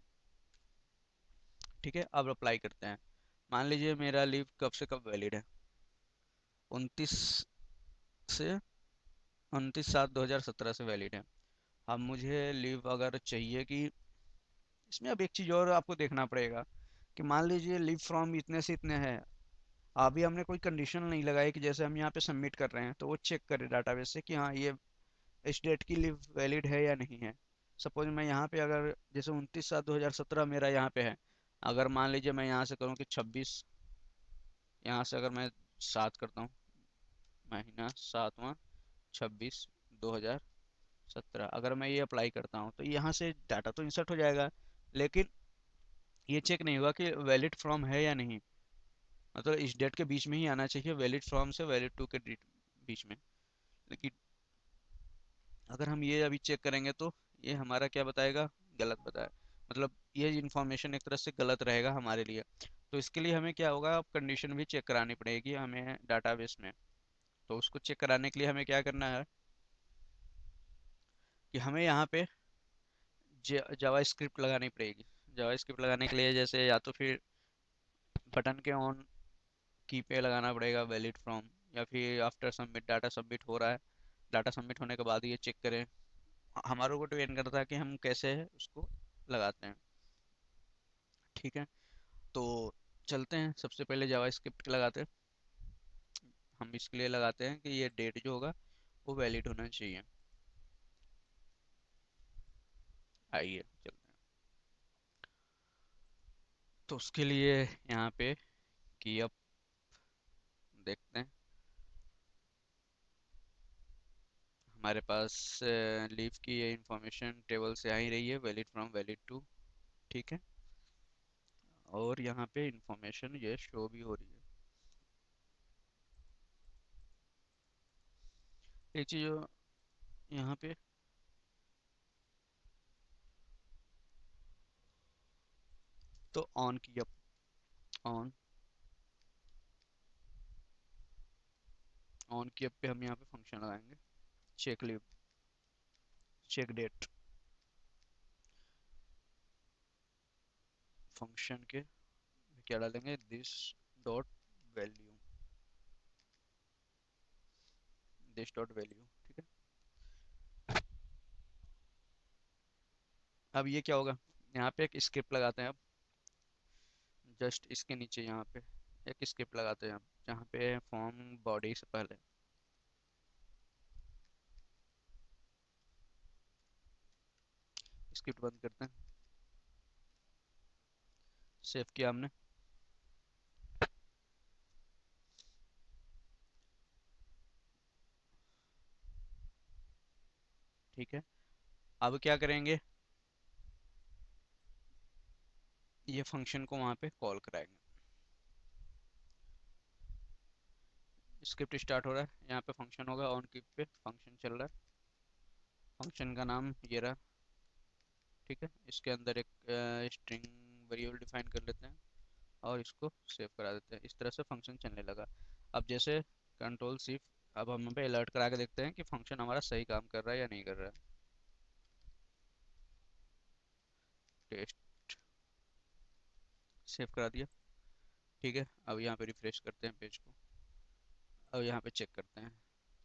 ठीक है। अब अप्लाई करते हैं। मान लीजिए मेरा लीव कब से कब वैलिड है, 29 से 29/7/2017 से वैलिड है। अब मुझे लीव अगर चाहिए कि, इसमें अब एक चीज़ और आपको देखना पड़ेगा कि मान लीजिए लीव फ्रॉम इतने से इतने है, अभी हमने कोई कंडीशन नहीं लगाई कि जैसे हम यहाँ पे सबमिट कर रहे हैं तो वो चेक करे डाटाबेस से कि हाँ ये इस डेट की लीव वैलिड है या नहीं है। सपोज मैं यहाँ पे अगर जैसे 29/7/2017 मेरा यहाँ पे है, अगर मान लीजिए मैं यहाँ से करूँ कि 26, यहाँ से अगर मैं 7 करता हूँ, महीना 7वां 26/2017, अगर मैं ये अप्लाई करता हूँ तो यहाँ से डाटा तो इंसर्ट हो जाएगा, लेकिन ये चेक नहीं होगा कि वैलिड फ्रॉम है या नहीं। मतलब इस डेट के बीच में ही आना चाहिए, वैलिड फ्रॉम से वैलिड टू के बीच में। लेकिन अगर हम ये अभी चेक करेंगे तो ये हमारा क्या बताएगा, गलत बताया, मतलब ये इंफॉर्मेशन एक तरह से गलत रहेगा हमारे लिए। तो इसके लिए हमें क्या होगा, अब कंडीशन भी चेक करानी पड़ेगी हमें डाटाबेस में। तो उसको चेक कराने के लिए हमें क्या करना है कि हमें यहाँ पे जावा स्क्रिप्ट लगानी पड़ेगी। जावा स्क्रिप्ट लगाने के लिए जैसे या तो फिर बटन के ऑन की पे लगाना पड़ेगा वैलिड फ्रॉम, या फिर आफ्टर सबमिट, डाटा सबमिट हो रहा है, डाटा सबमिट होने के बाद ये चेक करें। हमारे को डिपेंड करता है कि हम कैसे उसको लगाते हैं। ठीक है, तो चलते हैं, सबसे पहले जावास्क्रिप्ट लगाते हैं। हम इसके लिए लगाते हैं कि ये डेट जो होगा वो वैलिड होना चाहिए। आइए चलते हैं। तो उसके लिए यहाँ पे की अप देखते हैं। हमारे पास लीव की ये इंफॉर्मेशन टेबल से आ ही रही है, वैलिड फ्रॉम वैलिड टू। ठीक है, और यहाँ पे इंफॉर्मेशन ये शो भी हो रही है। एक चीज यहाँ पे, तो on key up, on on key up पे हम यहाँ पे फंक्शन लगाएंगे, check leave, check date. Function के क्या डालेंगे, this dot value, this dot value. ठीक है, अब ये क्या होगा, यहाँ पे एक स्क्रिप्ट लगाते हैं अब, जस्ट इसके नीचे यहाँ पे एक स्क्रिप्ट लगाते हैं हम, जहाँ पे फॉर्म बॉडी से पहले। स्क्रिप्ट बंद करते हैं, सेव किया हमने। ठीक है, अब क्या करेंगे, ये फंक्शन को वहाँ पे कॉल कराएंगे। स्क्रिप्ट स्टार्ट हो रहा है, यहाँ पे फंक्शन होगा, ऑन की पे फंक्शन चल रहा है। फंक्शन का नाम ये रहा। ठीक है, इसके अंदर एक स्ट्रिंग वेरिएबल डिफाइन कर लेते हैं और इसको सेव करा देते हैं। इस तरह से फंक्शन चलने लगा। अब जैसे कंट्रोल शिफ्ट, अब हम पे अलर्ट करा के देखते हैं कि फंक्शन हमारा सही काम कर रहा है या नहीं कर रहा है। टेस्ट, सेव करा दिया। ठीक है, अब यहाँ पे रिफ्रेश करते हैं पेज को। अब यहाँ पे चेक करते हैं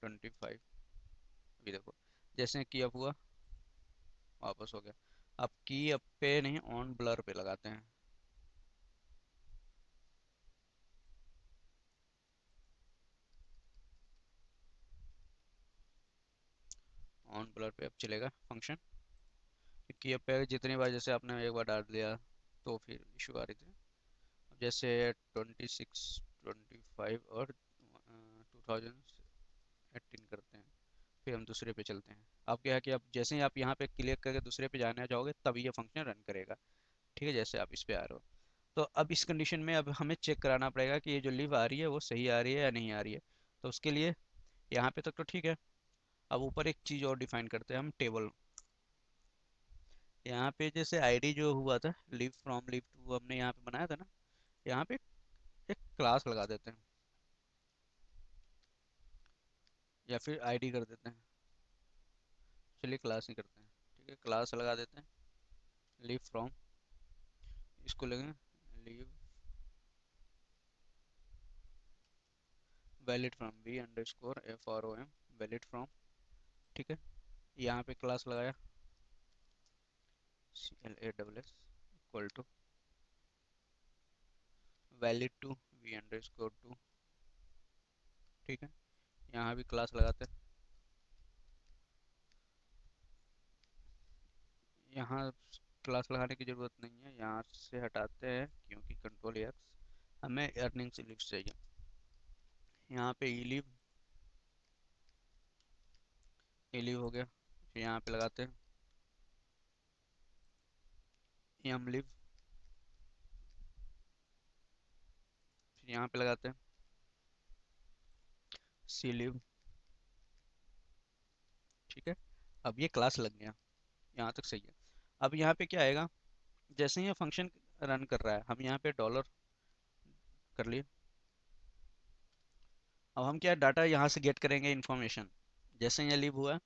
25। अभी देखो, जैसे की अप हुआ वापस हो गया। अब की अप पे नहीं, ऑन ब्लर पे लगाते हैं। ऑन ब्लर पे अब चलेगा फंक्शन। की अप पे जितनी बार जैसे आपने एक बार डाल दिया तो फिर इशू आ रही थी। अब जैसे 26, 25 और 2018 करते हैं, फिर हम दूसरे पे चलते हैं। अब क्या है कि अब जैसे ही आप यहाँ पे क्लिक करके दूसरे पे जाना चाहोगे तब ये फंक्शन रन करेगा। ठीक है, जैसे आप इस पे आ रहे हो, तो अब इस कंडीशन में अब हमें चेक कराना पड़ेगा कि ये जो लिव आ रही है वो सही आ रही है या नहीं आ रही है। तो उसके लिए यहाँ पे तक तो ठीक है। अब ऊपर एक चीज़ और डिफाइन करते हैं हम, टेबल। यहाँ पे जैसे आईडी जो हुआ था, लिव फ्रॉम लिव टू हमने यहाँ पे बनाया था ना, यहाँ पे एक क्लास लगा देते हैं, या फिर आईडी कर देते हैं। चलिए क्लास ही करते हैं। ठीक है, क्लास लगा देते हैं, लिव फ्रॉम, इसको लेंगे leave valid from v underscore F R O M, valid from. ठीक है, यहाँ पे क्लास लगाया, C L A double S equal to valid to v underscore to. ठीक है, यहाँ भी क्लास लगाते हैं। यहाँ क्लास लगाने की ज़रूरत नहीं है, यहाँ से हटाते हैं क्योंकि कंट्रोल एक्स, हमें अर्निंग से लिस्ट चाहिए। यहाँ पे ई लीव हो गया, फिर यहाँ पे लगाते हैं एम लीव, फिर यहाँ पे लगाते हैं सी लीव। ठीक है, अब ये क्लास लग गया, यहाँ तक सही है। अब यहाँ पे क्या आएगा, जैसे ही ये फंक्शन रन कर रहा है, हम यहाँ पे डॉलर कर लिए। अब हम क्या डाटा यहाँ से गेट करेंगे इन्फॉर्मेशन, जैसे ये लीव हुआ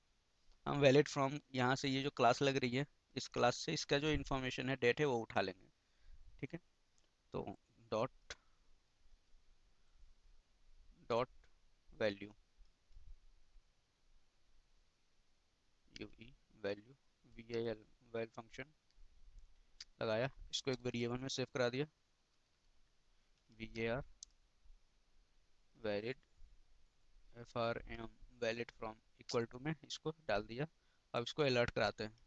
हम वैलिड फ्रॉम यहाँ से ये जो क्लास लग रही है, इस क्लास से इसका जो इन्फॉर्मेशन है, डेट है, वो उठा लेंगे। ठीक है, तो dot dot value, U E value, V I L val function, लगाया, इसको एक वेरिएबल में सेव करा दिया, var valid frm valid from equal to में इसको डाल दिया। अब इसको अलर्ट कराते हैं।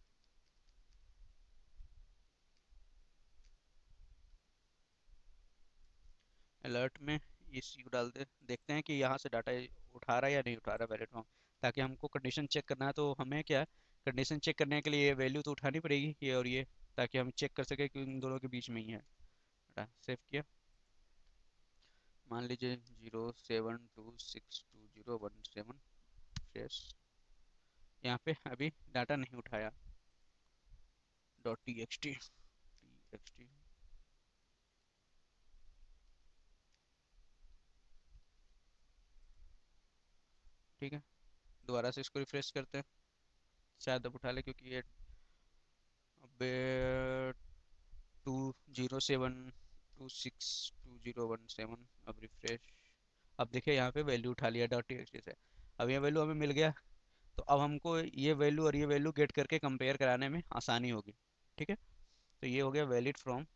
अलर्ट में इसी को डाल दे, देखते हैं कि यहाँ से डाटा उठा रहा है या नहीं उठा रहा वैलिड फ्रॉम। ताकि हमको कंडीशन चेक करना है तो हमें क्या है, कंडीशन चेक करने के लिए ये वैल्यू तो उठानी पड़ेगी, ये और ये, ताकि हम चेक कर सके कि इन दोनों के बीच में ही है। सेव किया, मान लीजिए 07262017 फ्रेश। यहाँ पे अभी डाटा नहीं उठाया, डॉट टी एक्स टी ठीक है। दोबारा से इसको रिफ्रेश करते हैं, शायद अब उठा ले, क्योंकि ये अब 20726201 अब रिफ्रेश। अब देखिए यहाँ पे वैल्यू उठा लिया डॉट टीएक्सटी से। अब ये वैल्यू हमें मिल गया, तो अब हमको ये वैल्यू और ये वैल्यू गेट करके कंपेयर कराने में आसानी होगी। ठीक है, तो ये हो गया वैलिड फ्रॉम।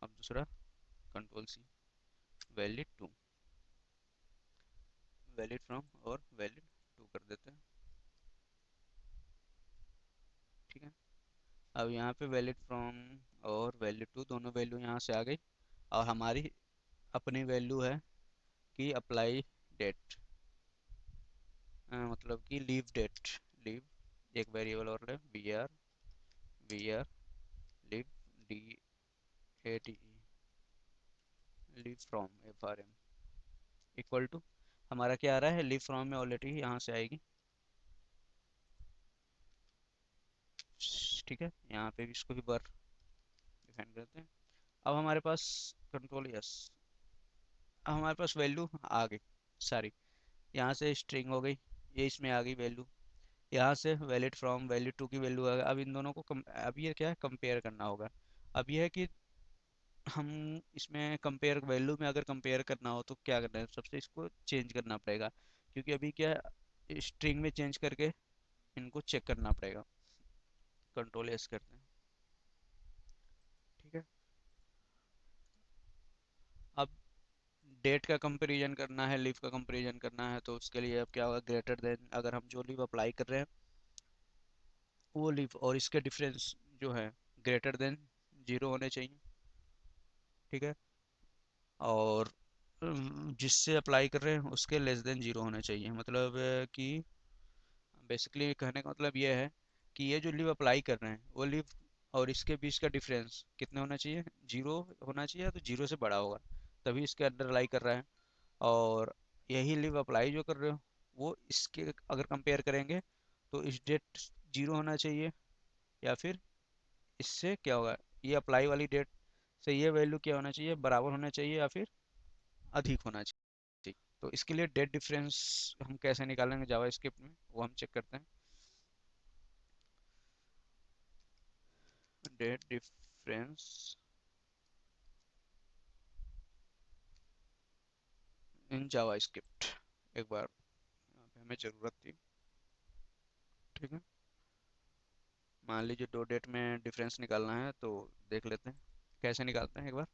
अब दूसरा control C, valid to, valid from और वैलिड टू कर देते हैं। ठीक है, अब यहाँ पे वैलिड फ्रॉम और वैलिड टू दोनों वैल्यू यहाँ से आ गई, और हमारी अपनी वैल्यू है कि अप्लाई डेट, मतलब कि लीव डेट। लीव एक वेरिएबल और ले, V R leave D A T E, leave from F R M equal to, हमारा क्या आ रहा है, लीव फ्रॉम में ऑलरेडी यहाँ से आएगी। ठीक है, यहाँ पे भी इसको भी बार डिफाइन करते हैं। अब हमारे पास कंट्रोल यस, अब हमारे पास वैल्यू आ गई सारी। यहाँ से स्ट्रिंग हो गई, ये इसमें आ गई वैल्यू। यहाँ से वैलिड फ्रॉम वैलिड टू की वैल्यू आ गई। अब इन दोनों को अब ये क्या है, कंपेयर करना होगा। अब ये है कि हम इसमें कंपेयर, वैल्यू में अगर कंपेयर करना हो तो क्या करना है, सबसे इसको चेंज करना पड़ेगा, क्योंकि अभी क्या स्ट्रिंग में चेंज करके इनको चेक करना पड़ेगा। कंट्रोल एस करते हैं। ठीक है, अब डेट का कंपैरिजन करना है, लीव का कंपैरिजन करना है, तो उसके लिए अब क्या होगा, ग्रेटर देन, अगर हम जो लीव अप्लाई कर रहे हैं वो लीव और इसके डिफरेंस जो है ग्रेटर देन जीरो होने चाहिए। ठीक है, और जिससे अप्लाई कर रहे हैं उसके लेस देन जीरो होने चाहिए। मतलब कि बेसिकली कहने का मतलब ये है कि ये जो लीव अप्लाई कर रहे हैं वो लीव और इसके बीच का डिफरेंस कितने होना चाहिए, जीरो होना चाहिए, तो जीरो से बड़ा होगा तभी इसके अंडर अप्लाई कर रहा है। और यही लीव अप्लाई जो कर रहे हो वो इसके अगर कंपेयर करेंगे तो इस डेट जीरो होना चाहिए, या फिर इससे क्या होगा, ये अप्लाई वाली डेट से ये वैल्यू क्या होना चाहिए, बराबर होना चाहिए या फिर अधिक होना चाहिए। तो इसके लिए डेट डिफरेंस हम कैसे निकालेंगे जावा स्क्रिप्ट में, वो हम चेक करते हैं। Date difference in JavaScript, एक बार यहाँ पे हमें ज़रूरत थी। ठीक है, मान लीजिए दो डेट में डिफरेंस निकालना है, तो देख लेते हैं कैसे निकालते हैं एक बार।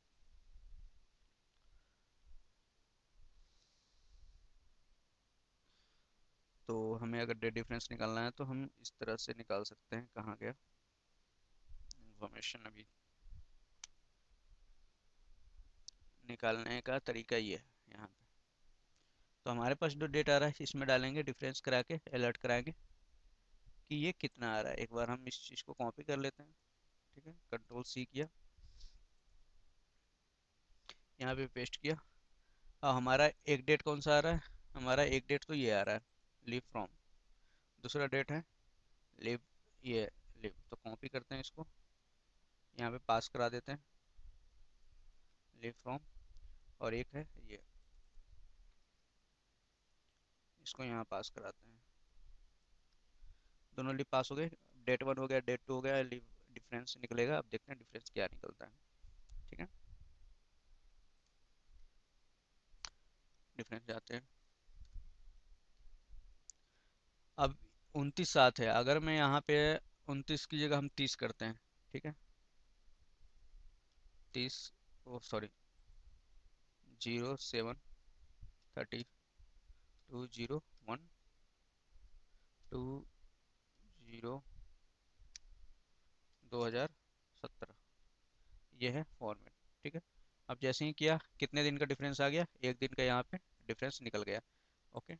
तो हमें अगर डेट डिफरेंस निकालना है तो हम इस तरह से निकाल सकते हैं। कहाँ गया इंफॉर्मेशन, अभी निकालने का तरीका ये है यहाँ पे। तो हमारे पास जो डेट आ रहा है इसमें डालेंगे, डिफरेंस करा के अलर्ट कराएंगे कि ये कितना आ रहा है। एक बार हम इस चीज़ को कॉपी कर लेते हैं। ठीक है, कंट्रोल सी किया, यहाँ पे पेस्ट किया। अब हमारा एक डेट कौन सा आ रहा है, हमारा एक डेट तो ये आ रहा है, लीव फ्रॉम। दूसरा डेट है लीव, ये लीव, तो कॉपी करते हैं इसको, यहाँ पे पास करा देते हैं लीव फ्रॉम। और एक है ये, इसको यहाँ पास कराते हैं। दोनों लीव पास हो गए, डेट वन हो गया, डेट टू हो गया, लीव डिफरेंस निकलेगा। अब देखते हैं डिफरेंस क्या निकलता है। ठीक है, डिफरेंस जाते हैं। अब 29 साथ है, अगर मैं यहाँ पे 29 की जगह हम 30 करते हैं। ठीक है, 30, ओ सॉरी, 0732012017, ये है फॉर्मेट। ठीक है, अब जैसे ही किया कितने दिन का डिफरेंस आ गया, एक दिन का यहाँ पे डिफरेंस निकल गया। ओके,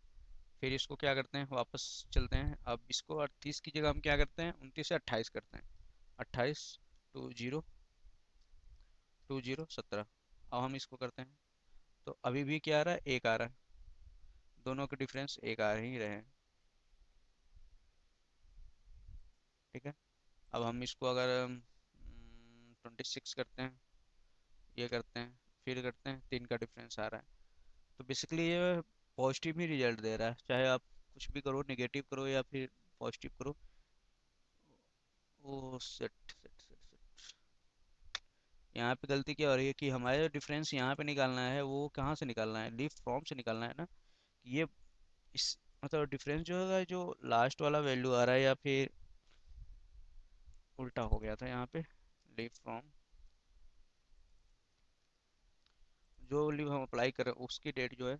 फिर इसको क्या करते हैं, वापस चलते हैं। अब इसको 38 की जगह हम क्या करते हैं, 29 से 28 करते हैं। 28, 20 17, अब हम इसको करते हैं, तो अभी भी क्या आ रहा है, एक आ रहा है, दोनों के डिफरेंस एक आ ही रहे हैं। ठीक है, अब हम इसको अगर 26 करते हैं, ये करते हैं, फिर करते हैं, 3 का डिफरेंस आ रहा है। तो बेसिकली ये पॉजिटिव ही रिजल्ट दे रहा है, चाहे आप कुछ भी करो, नेगेटिव करो या फिर पॉजिटिव करो। ओ सेट सेट सेट सेट, यहाँ पे गलती क्या हो रही है कि हमारे जो डिफरेंस यहाँ पे निकालना है वो कहाँ से निकालना है, लीव फ्रॉम से निकालना है ना। कि ये इस मतलब डिफरेंस जो होगा, जो लास्ट वाला वैल्यू आ रहा है, या फिर उल्टा हो गया था यहाँ पे, लीव फ्रॉम, जो लीव हम अप्लाई कर रहे हैं उसकी डेट जो है,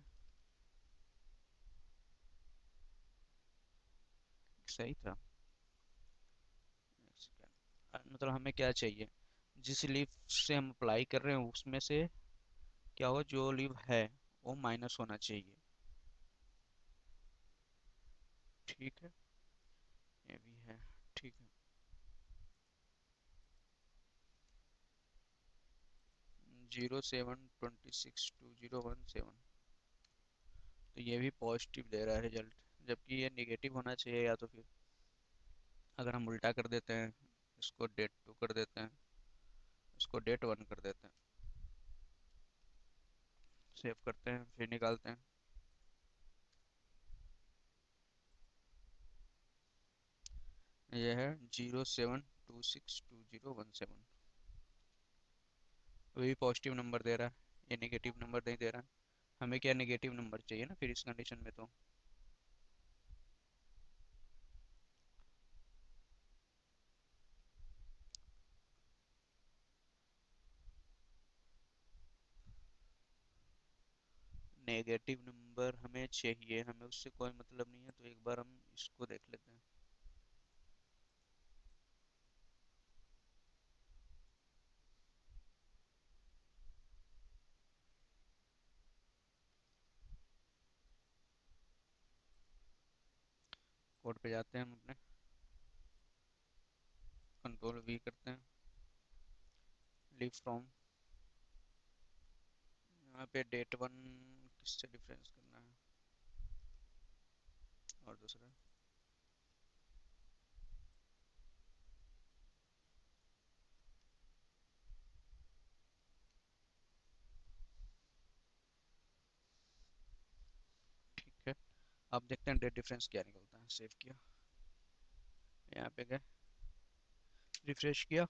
सही था। एक सेकेंड, मतलब हमें क्या चाहिए, जिस लीव से हम अप्लाई कर रहे हैं उसमें से क्या होगा, जो लीव है वो माइनस होना चाहिए। ठीक है, ये भी है। ठीक है, 07262017, तो ये भी पॉजिटिव दे रहा है रिजल्ट, जबकि ये नेगेटिव होना चाहिए। या तो फिर अगर हम उल्टा कर देते हैं, इसको डेट टू कर देते हैं, इसको डेट वन कर देते हैं, सेव करते हैं, फिर निकालते हैं। ये है 07262017, वही पॉजिटिव नंबर दे रहा है, ये नेगेटिव नंबर नहीं दे रहा है। हमें क्या, नेगेटिव नंबर चाहिए ना फिर इस कंडीशन में, तो नेगेटिव नंबर हमें चाहिए, हमें उससे कोई मतलब नहीं है। तो एक बार हम इसको देख लेते हैं। कोड पे जाते हैं हम अपने, कंट्रोल वी करते हैं, लीव फ्रॉम, यहाँ पे डेट वन किससे डिफरेंस करना है, और दूसरा, ठीक है। अब देखते हैं डेट डिफरेंस क्या निकलता है। सेव किया, यहाँ पे गए, रिफ्रेश किया,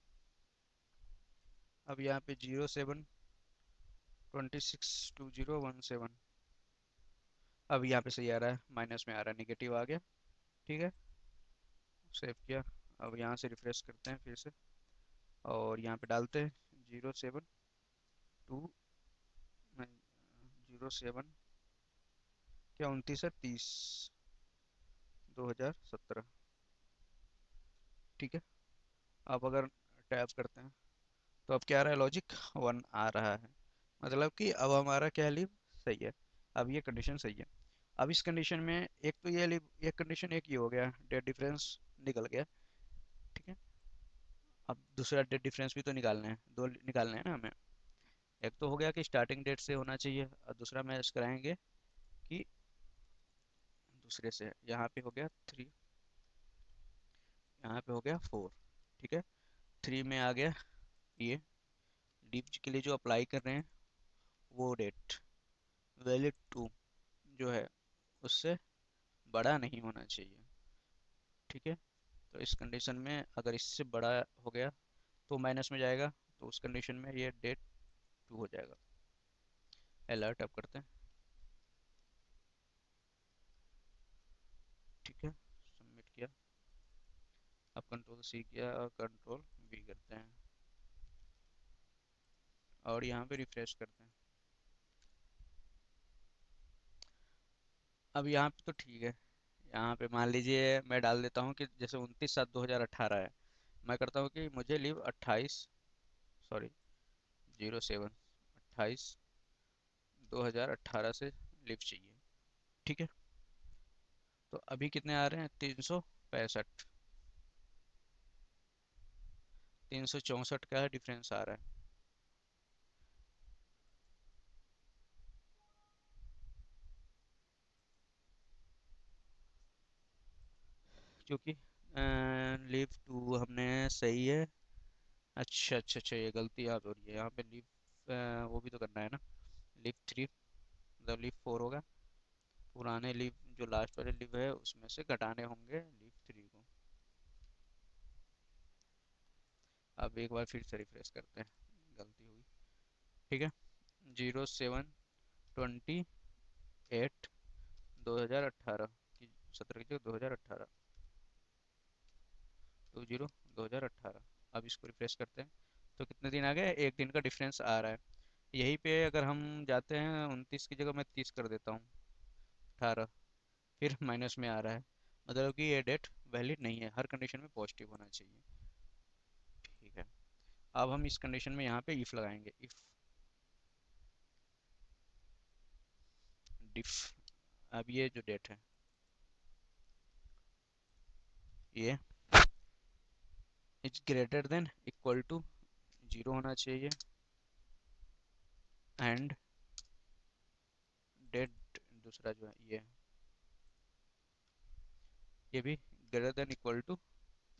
अब यहाँ पे 07262017, अब यहाँ पे सही आ रहा है, माइनस में आ रहा है, नेगेटिव आ गया। ठीक है, सेव किया, अब यहाँ से रिफ्रेश करते हैं फिर से, और यहाँ पे डालते हैं 07 07 क्या, 29 है 30 2017। ठीक है, अब अगर टैप करते हैं तो अब क्या आ रहा है, लॉजिक वन आ रहा है, मतलब कि अब हमारा क्या लीव सही है। अब ये कंडीशन सही है। अब इस कंडीशन में एक तो ये लीव, एक कंडीशन एक ही हो गया, डेट डिफरेंस निकल गया। ठीक है, अब दूसरा डेट डिफरेंस भी तो निकालना है, दो निकालना है ना हमें। एक तो हो गया कि स्टार्टिंग डेट से होना चाहिए, और दूसरा मैच कराएंगे कि दूसरे से, यहाँ पे हो गया 3, यहाँ पे हो गया 4। ठीक है, 3 में आ गया ये, लीव के लिए जो अप्लाई कर रहे हैं वो डेट वैलिड टू जो है उससे बड़ा नहीं होना चाहिए। ठीक है, तो इस कंडीशन में अगर इससे बड़ा हो गया तो माइनस में जाएगा, तो उस कंडीशन में ये डेट टू हो जाएगा। अलर्ट अप करते हैं। ठीक है, सबमिट किया, अब कंट्रोल सी किया और कंट्रोल भी करते हैं और यहाँ पे रिफ्रेश करते हैं। अब यहाँ पे तो ठीक है। यहाँ पे मान लीजिए मैं डाल देता हूँ कि जैसे 29/7/2018 है, मैं करता हूँ कि मुझे लीव 28, सॉरी 07/28/2018 से लीव चाहिए। ठीक है, तो अभी कितने आ रहे हैं? 365, 364 का डिफरेंस आ रहा है, क्योंकि लीव टू हमने सही है। अच्छा अच्छा अच्छा, ये गलती याद हो रही है यहाँ पे। लीव वो भी तो करना है ना। लीव थ्री मतलब लीव फोर होगा, पुराने लीव जो लास्ट वाले लीव है उसमें से घटाने होंगे लीव थ्री को। अब एक बार फिर से रिफ्रेश करते हैं, गलती हुई। ठीक है, 07/28/2018 की, 17 की जगह 2018, 20/2018। अब इसको रिफ्रेश करते हैं तो कितने दिन आ गए? एक दिन का डिफरेंस आ रहा है। यहीं पे अगर हम जाते हैं 29 की जगह मैं 30 कर देता हूँ, 18, फिर माइनस में आ रहा है, मतलब कि ये डेट वैलिड नहीं है, हर कंडीशन में पॉजिटिव होना चाहिए। ठीक है, अब हम इस कंडीशन में यहाँ पे इफ लगाएंगे, इफ डिफ। अब ये जो डेट है ये is greater than equal to 0 होना चाहिए, एंड डेट दूसरा जो है ये भी ग्रेटर देन इक्वल टू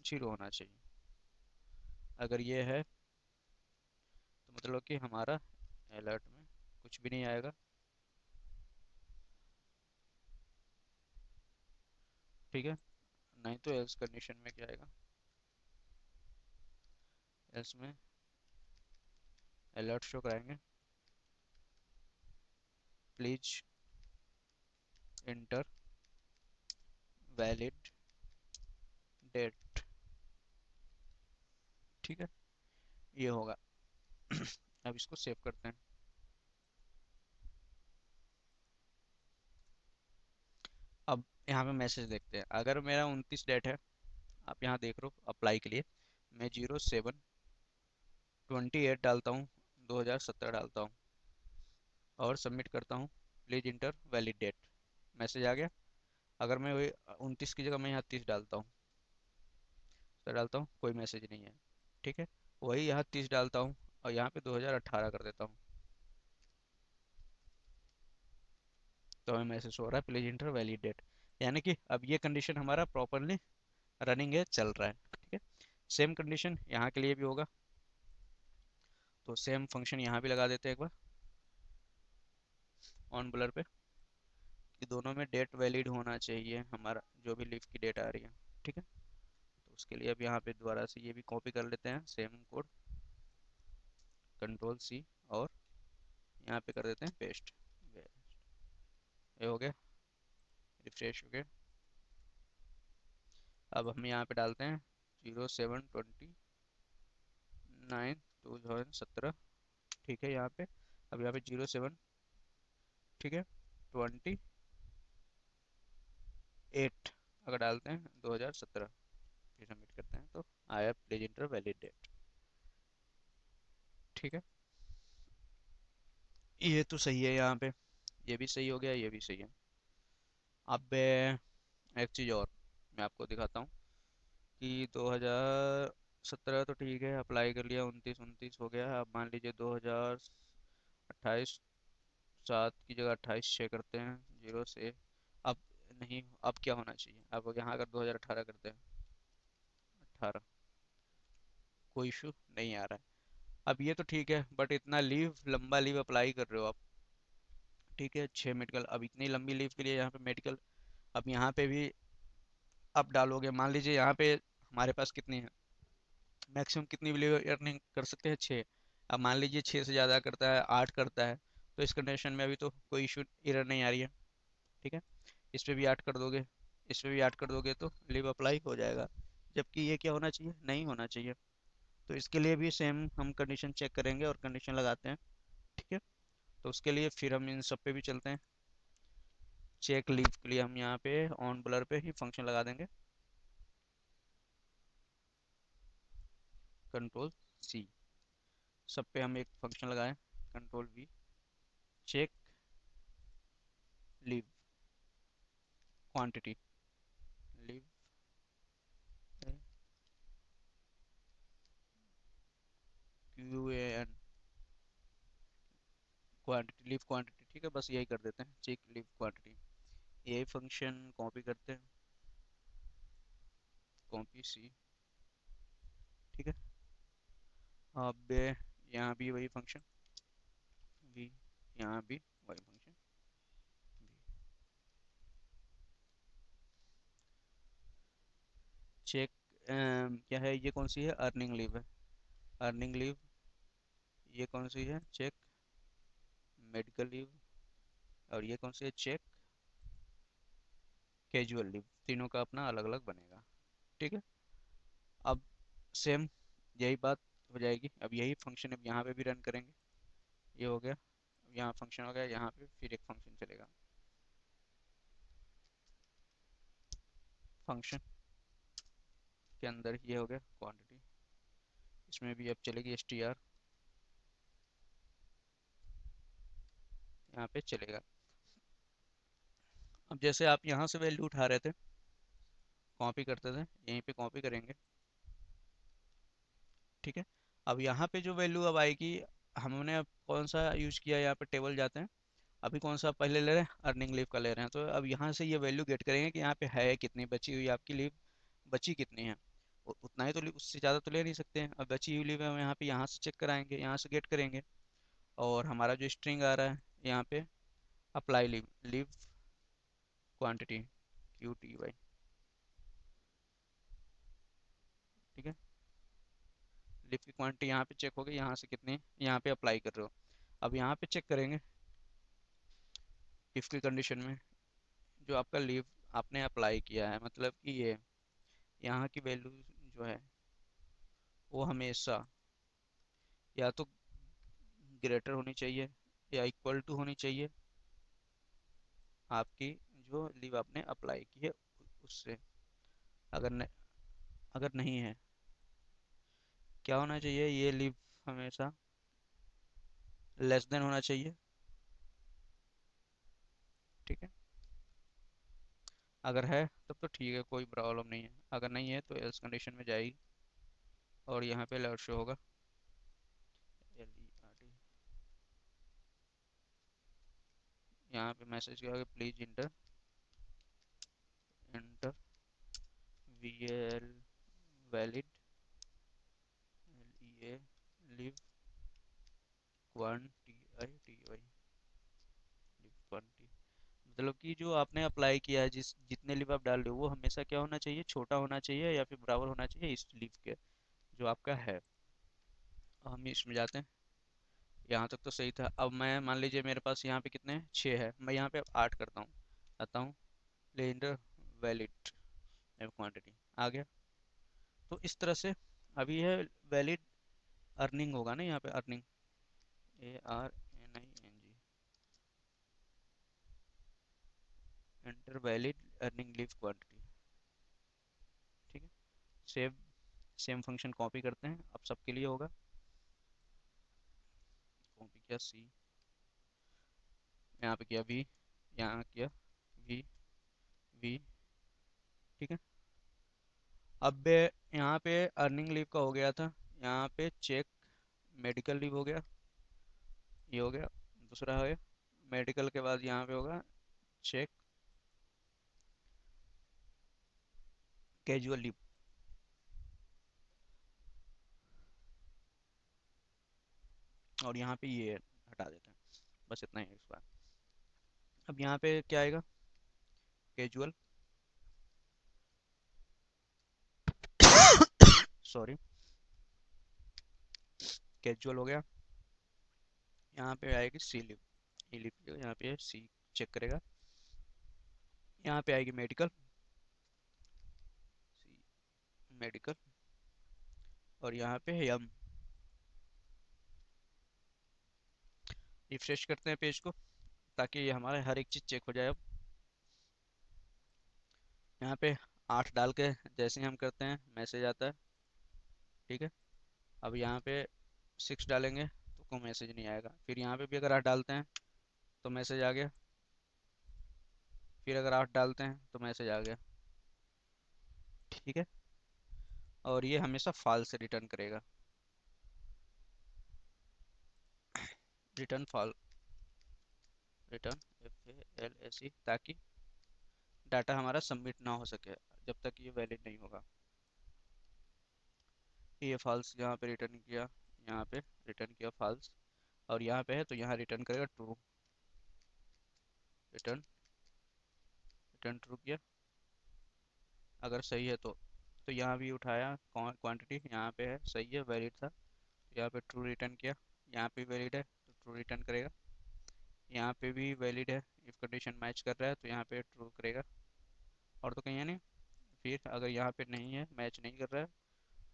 0 होना चाहिए। अगर ये है तो मतलब कि हमारा अलर्ट में कुछ भी नहीं आएगा। ठीक है, नहीं तो एल्स कंडीशन में क्या आएगा? एल्स में अलर्ट शो कराएंगे, प्लीज इंटर वैलिड डेट। ठीक है, ये होगा। अब इसको सेव करते हैं। अब यहाँ पे मैसेज देखते हैं। अगर मेरा 29 डेट है, आप यहाँ देख रहे हो अप्लाई के लिए, मैं 07/28 डालता हूँ, 2017 डालता हूँ और सबमिट करता हूँ, please enter valid date. Message आ गया। अगर मैं वही 29 की जगह मैं यहाँ 30 डालता हूँ, तो डालता हूँ, कोई मैसेज नहीं है। ठीक है, वही यहाँ 30 डालता हूँ और यहाँ पे 2018 कर देता हूँ, तो हमें मैसेज हो रहा है प्लीज इंटर वैलिड डेट। यानी कि अब ये कंडीशन हमारा प्रॉपरली रनिंग है, चल रहा है। ठीक है, सेम कंडीशन यहाँ के लिए भी होगा, तो सेम फंक्शन यहाँ भी लगा देते हैं एक बार ऑन ब्लर पे, कि दोनों में डेट वैलिड होना चाहिए हमारा, जो भी लीव की डेट आ रही है। ठीक है, तो उसके लिए अब यहाँ पे दोबारा से ये भी कॉपी कर लेते हैं, सेम कोड, कंट्रोल सी, और यहाँ पे कर देते हैं पेस्ट। ये हो गया, रिफ्रेश हो गया। अब हम यहाँ पे डालते हैं 07/29/2017। ठीक है, यहाँ पे अब यहाँ पे 07, ठीक है, 28 अगर डालते हैं 2017, फिर सबमिट करते हैं तो आया प्लीज इंटर वैलिड डेट। ठीक है, ये तो सही है यहाँ पे, ये भी सही हो गया, ये भी सही है। अब एक चीज़ और मैं आपको दिखाता हूँ कि 2017 तो ठीक है, अप्लाई कर लिया, 29 हो गया। अब मान लीजिए 2028 7 की जगह 28/6 करते हैं, 0 से। अब नहीं, अब क्या होना चाहिए? अब यहाँ अगर 2018 करते हैं, 18, कोई इशू नहीं आ रहा है। अब ये तो ठीक है, बट इतना लीव, लंबा लीव अप्लाई कर रहे हो आप। ठीक है, 6 मेडिकल, अब इतनी लंबी लीव के लिए यहाँ पे मेडिकल, अब यहाँ पे भी आप डालोगे, मान लीजिए यहाँ पे हमारे पास कितनी है, मैक्सिमम कितनी लीव अर्निंग कर सकते हैं? 6। अब मान लीजिए 6 से ज़्यादा करता है, 8 करता है, तो इस कंडीशन में अभी तो कोई इशू, एरर नहीं आ रही है। ठीक है, इस पे भी 8 कर दोगे, इस पे भी 8 कर दोगे तो लीव अप्लाई हो जाएगा। जबकि ये क्या होना चाहिए? नहीं होना चाहिए। तो इसके लिए भी सेम हम कंडीशन चेक करेंगे और कंडीशन लगाते हैं। ठीक है, तो उसके लिए फिर हम इन सब पे भी चलते हैं। चेक लीव के लिए हम यहाँ पे ऑन ब्लर पे ही फंक्शन लगा देंगे, कंट्रोल सी। सब पे हम एक फंक्शन लगाएं, control V, check leave quantity, leave Q A N quantity, leave quantity. ठीक है, बस यही कर देते हैं, चेक लीव क्वांटिटी। यही फंक्शन कॉपी करते हैं, कॉपी सी। ठीक है, अब यहाँ भी वही फंक्शन वी, यहाँ भी वही फंक्शन वी। चेक क्या है, ये कौन सी है, अर्निंग लीव है, अर्निंग लीव। ये कौन सी है, चेक मेडिकल लीव। और ये कौन सी है, चेक कैजुअल लीव। तीनों का अपना अलग अलग बनेगा। ठीक है, अब सेम यही बात हो जाएगी। अब यही फंक्शन अब यहाँ पे भी रन करेंगे। ये हो गया, अब यहाँ फंक्शन हो गया, यहाँ पे फिर एक फंक्शन चलेगा, फंक्शन के अंदर ये हो गया क्वांटिटी। इसमें भी अब चलेगी str, यहाँ पे चलेगा। अब जैसे आप यहाँ से वैल्यू उठा रहे थे, कॉपी करते थे, यहीं पे कॉपी करेंगे। ठीक है, अब यहाँ पे जो वैल्यू अब आएगी, हमने अब कौन सा यूज किया, यहाँ पे टेबल जाते हैं। अभी कौन सा पहले ले रहे हैं, अर्निंग लीव का ले रहे हैं। तो अब यहाँ से ये वैल्यू गेट करेंगे कि यहाँ पे है कितनी बची हुई, आपकी लीव बची कितनी है। उतना ही तो उससे ज़्यादा तो ले नहीं सकते हैं। अब बची हुई लीव है, हम यहाँ से चेक कराएंगे, यहाँ से गेट करेंगे। और हमारा जो स्ट्रिंग आ रहा है यहाँ पे, apply leave, leave quantity Q T Y. ठीक है, लीव की क्वांटिटी यहाँ पे चेक होगी, यहाँ से कितनी यहाँ पे अप्लाई कर रहे हो। अब यहाँ पे चेक करेंगे इफ़ की कंडीशन में, जो आपका लीव आपने अप्लाई किया है, मतलब कि ये यहाँ की वैल्यू जो है वो हमेशा या तो ग्रेटर होनी चाहिए या इक्वल टू होनी चाहिए आपकी जो लीव आपने अप्लाई की है उससे। अगर न, अगर नहीं है, क्या होना चाहिए, ये लीव हमेशा लेस देन होना चाहिए। ठीक है, अगर है तब तो ठीक है, कोई प्रॉब्लम नहीं है। अगर नहीं है तो एल्स कंडीशन में जाएगी और यहाँ पे अलर्ट शो होगा, LERT। यहाँ पे मैसेज क्या होगा, please inter inter VAL valid LEA leave quantity leave quantity. मतलब कि जो आपने अप्लाई किया है, जिस जितने लीव आप डाल रहे हो, वो हमेशा क्या होना चाहिए, छोटा होना चाहिए या फिर बराबर होना चाहिए इस लीव के जो आपका है। हम इसमें जाते हैं, यहाँ तक तो सही था। अब मैं मान लीजिए मेरे पास यहाँ पे कितने हैं, 6 है, मैं यहाँ पे 8 करता हूँ, आता हूँ लेंडर वैलिड क्वांटिटी आ गया। तो इस तरह से अभी है वैलिड अर्निंग होगा ना, यहाँ पे earning ARNING, enter valid earning leave quantity. ठीक है, सेव, सेम फंक्शन कॉपी करते हैं, अब सबके लिए होगा, कॉपी किया सी, यहाँ पे किया वी, यहाँ किया वी वी। ठीक है, अब यहाँ पे अर्निंग लीव का हो गया था, यहाँ पे चेक मेडिकल लीव हो गया, ये हो गया, दूसरा है मेडिकल के बाद यहाँ पे होगा चेक कैजुअल लीव। और यहाँ पे ये हटा देते हैं, बस इतना ही है इस बार। अब यहाँ पे क्या आएगा, कैजुअल, सॉरी, कैजुअल हो गया। यहाँ पे आएगी सी लीव, ई लीव यहाँ पे सी चेक करेगा। यहाँ पे आएगी मेडिकल, सी मेडिकल। और यहाँ पे यम। रिफ्रेश करते हैं पेज को ताकि ये हमारे हर एक चीज़ चेक हो जाए। अब यहाँ पे 8 डाल के जैसे ही हम करते हैं मैसेज आता है। ठीक है, अब यहाँ पे 6 डालेंगे तो कोई मैसेज नहीं आएगा। फिर यहाँ पे भी अगर 8 डालते हैं तो मैसेज आ गया। फिर अगर 8 डालते हैं तो मैसेज आ गया। ठीक है, और ये हमेशा फॉल्स रिटर्न करेगा। रिटर्न फॉल, रिटर्न FALSE, ताकि डाटा हमारा सबमिट ना हो सके जब तक ये वैलिड नहीं होगा। ये फॉल्स यहाँ पे रिटर्न किया, यहाँ पे रिटर्न किया फॉल्स, और यहाँ पे है तो यहाँ रिटर्न करेगा ट्रू। रिटर्न, रिटर्न ट्रू किया। अगर सही है तो यहाँ भी उठाया क्वांटिटी, यहाँ पे है सही है वैलिड था तो यहाँ पे ट्रू रिटर्न किया। यहाँ पे वैलिड है तो ट्रू रिटर्न करेगा। यहाँ पे भी वैलिड है, इफ कंडीशन मैच कर रहा है तो यहाँ पे ट्रू करेगा। और तो कहीं है नहीं। फिर अगर यहाँ पे नहीं है, मैच नहीं कर रहा है,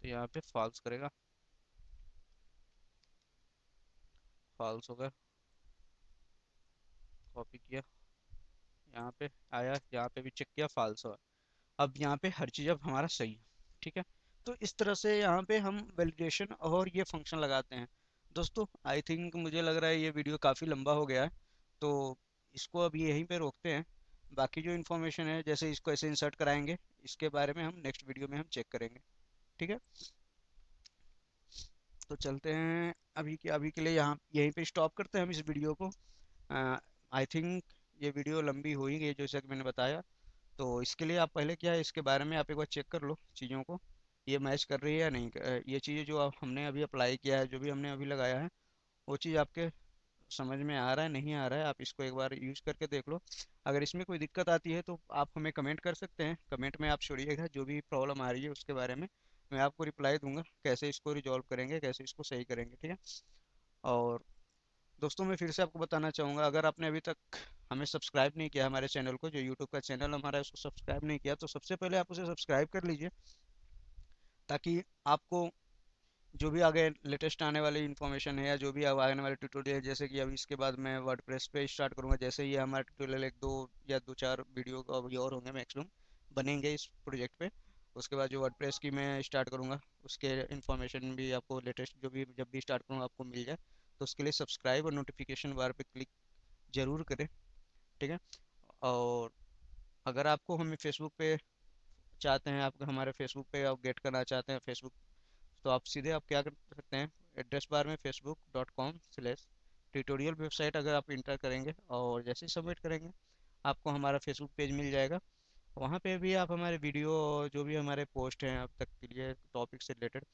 तो यहाँ पे फॉल्स करेगा। फॉल्स होगा, कॉपी किया, यहाँ पे आया, यहाँ पे भी चेक किया, फॉल्स हुआ। अब यहाँ पे हर चीज़ अब हमारा सही है। ठीक है, तो इस तरह से यहाँ पे हम वैलिडेशन और ये फंक्शन लगाते हैं। दोस्तों आई थिंक मुझे लग रहा है ये वीडियो काफ़ी लंबा हो गया है, तो इसको अब यहीं पे रोकते हैं। बाकी जो इन्फॉर्मेशन है जैसे इसको ऐसे इंसर्ट कराएंगे, इसके बारे में हम नेक्स्ट वीडियो में हम चेक करेंगे। ठीक है, तो चलते हैं। अभी के लिए यहाँ यहीं पे स्टॉप करते हैं हम इस वीडियो को। आई थिंक ये वीडियो लंबी हो ही गई जैसा कि मैंने बताया। तो इसके लिए आप पहले क्या है, इसके बारे में आप एक बार चेक कर लो चीज़ों को, ये मैच कर रही है या नहीं। ये चीज़ें जो हमने अभी अप्लाई किया है, जो भी हमने अभी लगाया है, वो चीज़ आपके समझ में आ रहा है नहीं आ रहा है, आप इसको एक बार यूज़ करके देख लो। अगर इसमें कोई दिक्कत आती है तो आप हमें कमेंट कर सकते हैं, कमेंट में आप छोड़िएगा जो भी प्रॉब्लम आ रही है उसके बारे में। मैं आपको रिप्लाई दूंगा कैसे इसको रिजॉल्व करेंगे, कैसे इसको सही करेंगे। ठीक है, और दोस्तों मैं फिर से आपको बताना चाहूँगा, अगर आपने अभी तक हमें सब्सक्राइब नहीं किया, हमारे चैनल को, जो यूट्यूब का चैनल हमारा है उसको सब्सक्राइब नहीं किया, तो सबसे पहले आप उसे सब्सक्राइब कर लीजिए ताकि आपको जो भी आगे लेटेस्ट आने वाली इन्फॉर्मेशन है या जो भी अब आने वाले ट्यूटोरियल, जैसे कि अभी इसके बाद मैं वर्डप्रेस पे स्टार्ट करूँगा, जैसे ही हमारा ट्यूटोरियल एक दो या दो चार वीडियो अभी और होंगे मैक्सिमम बनेंगे इस प्रोजेक्ट पे। उसके बाद जो वर्डप्रेस की मैं स्टार्ट करूँगा उसके इन्फॉर्मेशन भी आपको लेटेस्ट जो भी जब भी स्टार्ट करूँगा आपको मिल जाए। तो उसके लिए सब्सक्राइब और नोटिफिकेशन बार पे क्लिक जरूर करें। ठीक है, और अगर आपको हमें फेसबुक पे चाहते हैं, आप हमारे फेसबुक पे आप गेट करना चाहते हैं फेसबुक, तो आप सीधे आप क्या कर सकते हैं, एड्रेस बार में facebook.com/ट्यूटोरियल वेबसाइट अगर आप इंटर करेंगे और जैसे ही सबमिट करेंगे आपको हमारा फेसबुक पेज मिल जाएगा। वहाँ पे भी आप हमारे वीडियो और जो भी हमारे पोस्ट हैं अब तक के लिए टॉपिक से रिलेटेड,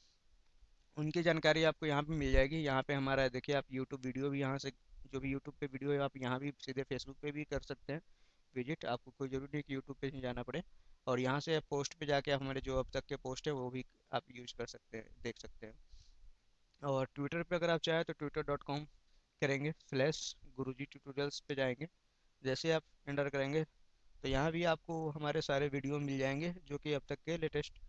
उनकी जानकारी आपको यहाँ पे मिल जाएगी। यहाँ पे हमारा देखिए, आप यूट्यूब वीडियो भी यहाँ से, जो भी यूट्यूब पे वीडियो है आप यहाँ भी सीधे फेसबुक पे भी कर सकते हैं विजिट। आपको कोई ज़रूरी नहीं कि यूट्यूब पे ही जाना पड़े। और यहाँ से पोस्ट पे जाके आप हमारे जो अब तक के पोस्ट है वो भी आप यूज कर सकते हैं, देख सकते हैं। और ट्विटर पे अगर आप चाहें तो twitter.com करेंगे /गुरुजी ट्यूटोरियल्स पे जाएंगे। जैसे आप एंटर करेंगे तो यहाँ भी आपको हमारे सारे वीडियो मिल जाएंगे जो कि अब तक के लेटेस्ट,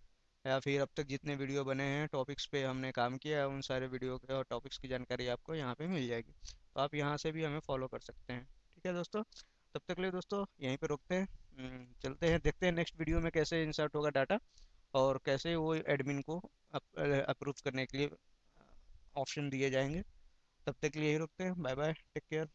या फिर अब तक जितने वीडियो बने हैं टॉपिक्स पे हमने काम किया है, उन सारे वीडियो के और टॉपिक्स की जानकारी आपको यहाँ पे मिल जाएगी। तो आप यहाँ से भी हमें फॉलो कर सकते हैं। ठीक है दोस्तों, तब तक के लिए दोस्तों यहीं पे रुकते हैं। चलते हैं, देखते हैं नेक्स्ट वीडियो में कैसे इंसर्ट होगा डाटा और कैसे वो एडमिन को अप्रूव करने के लिए ऑप्शन दिए जाएंगे। तब तक के लिए यही रुकते हैं, बाय बाय, टेक केयर।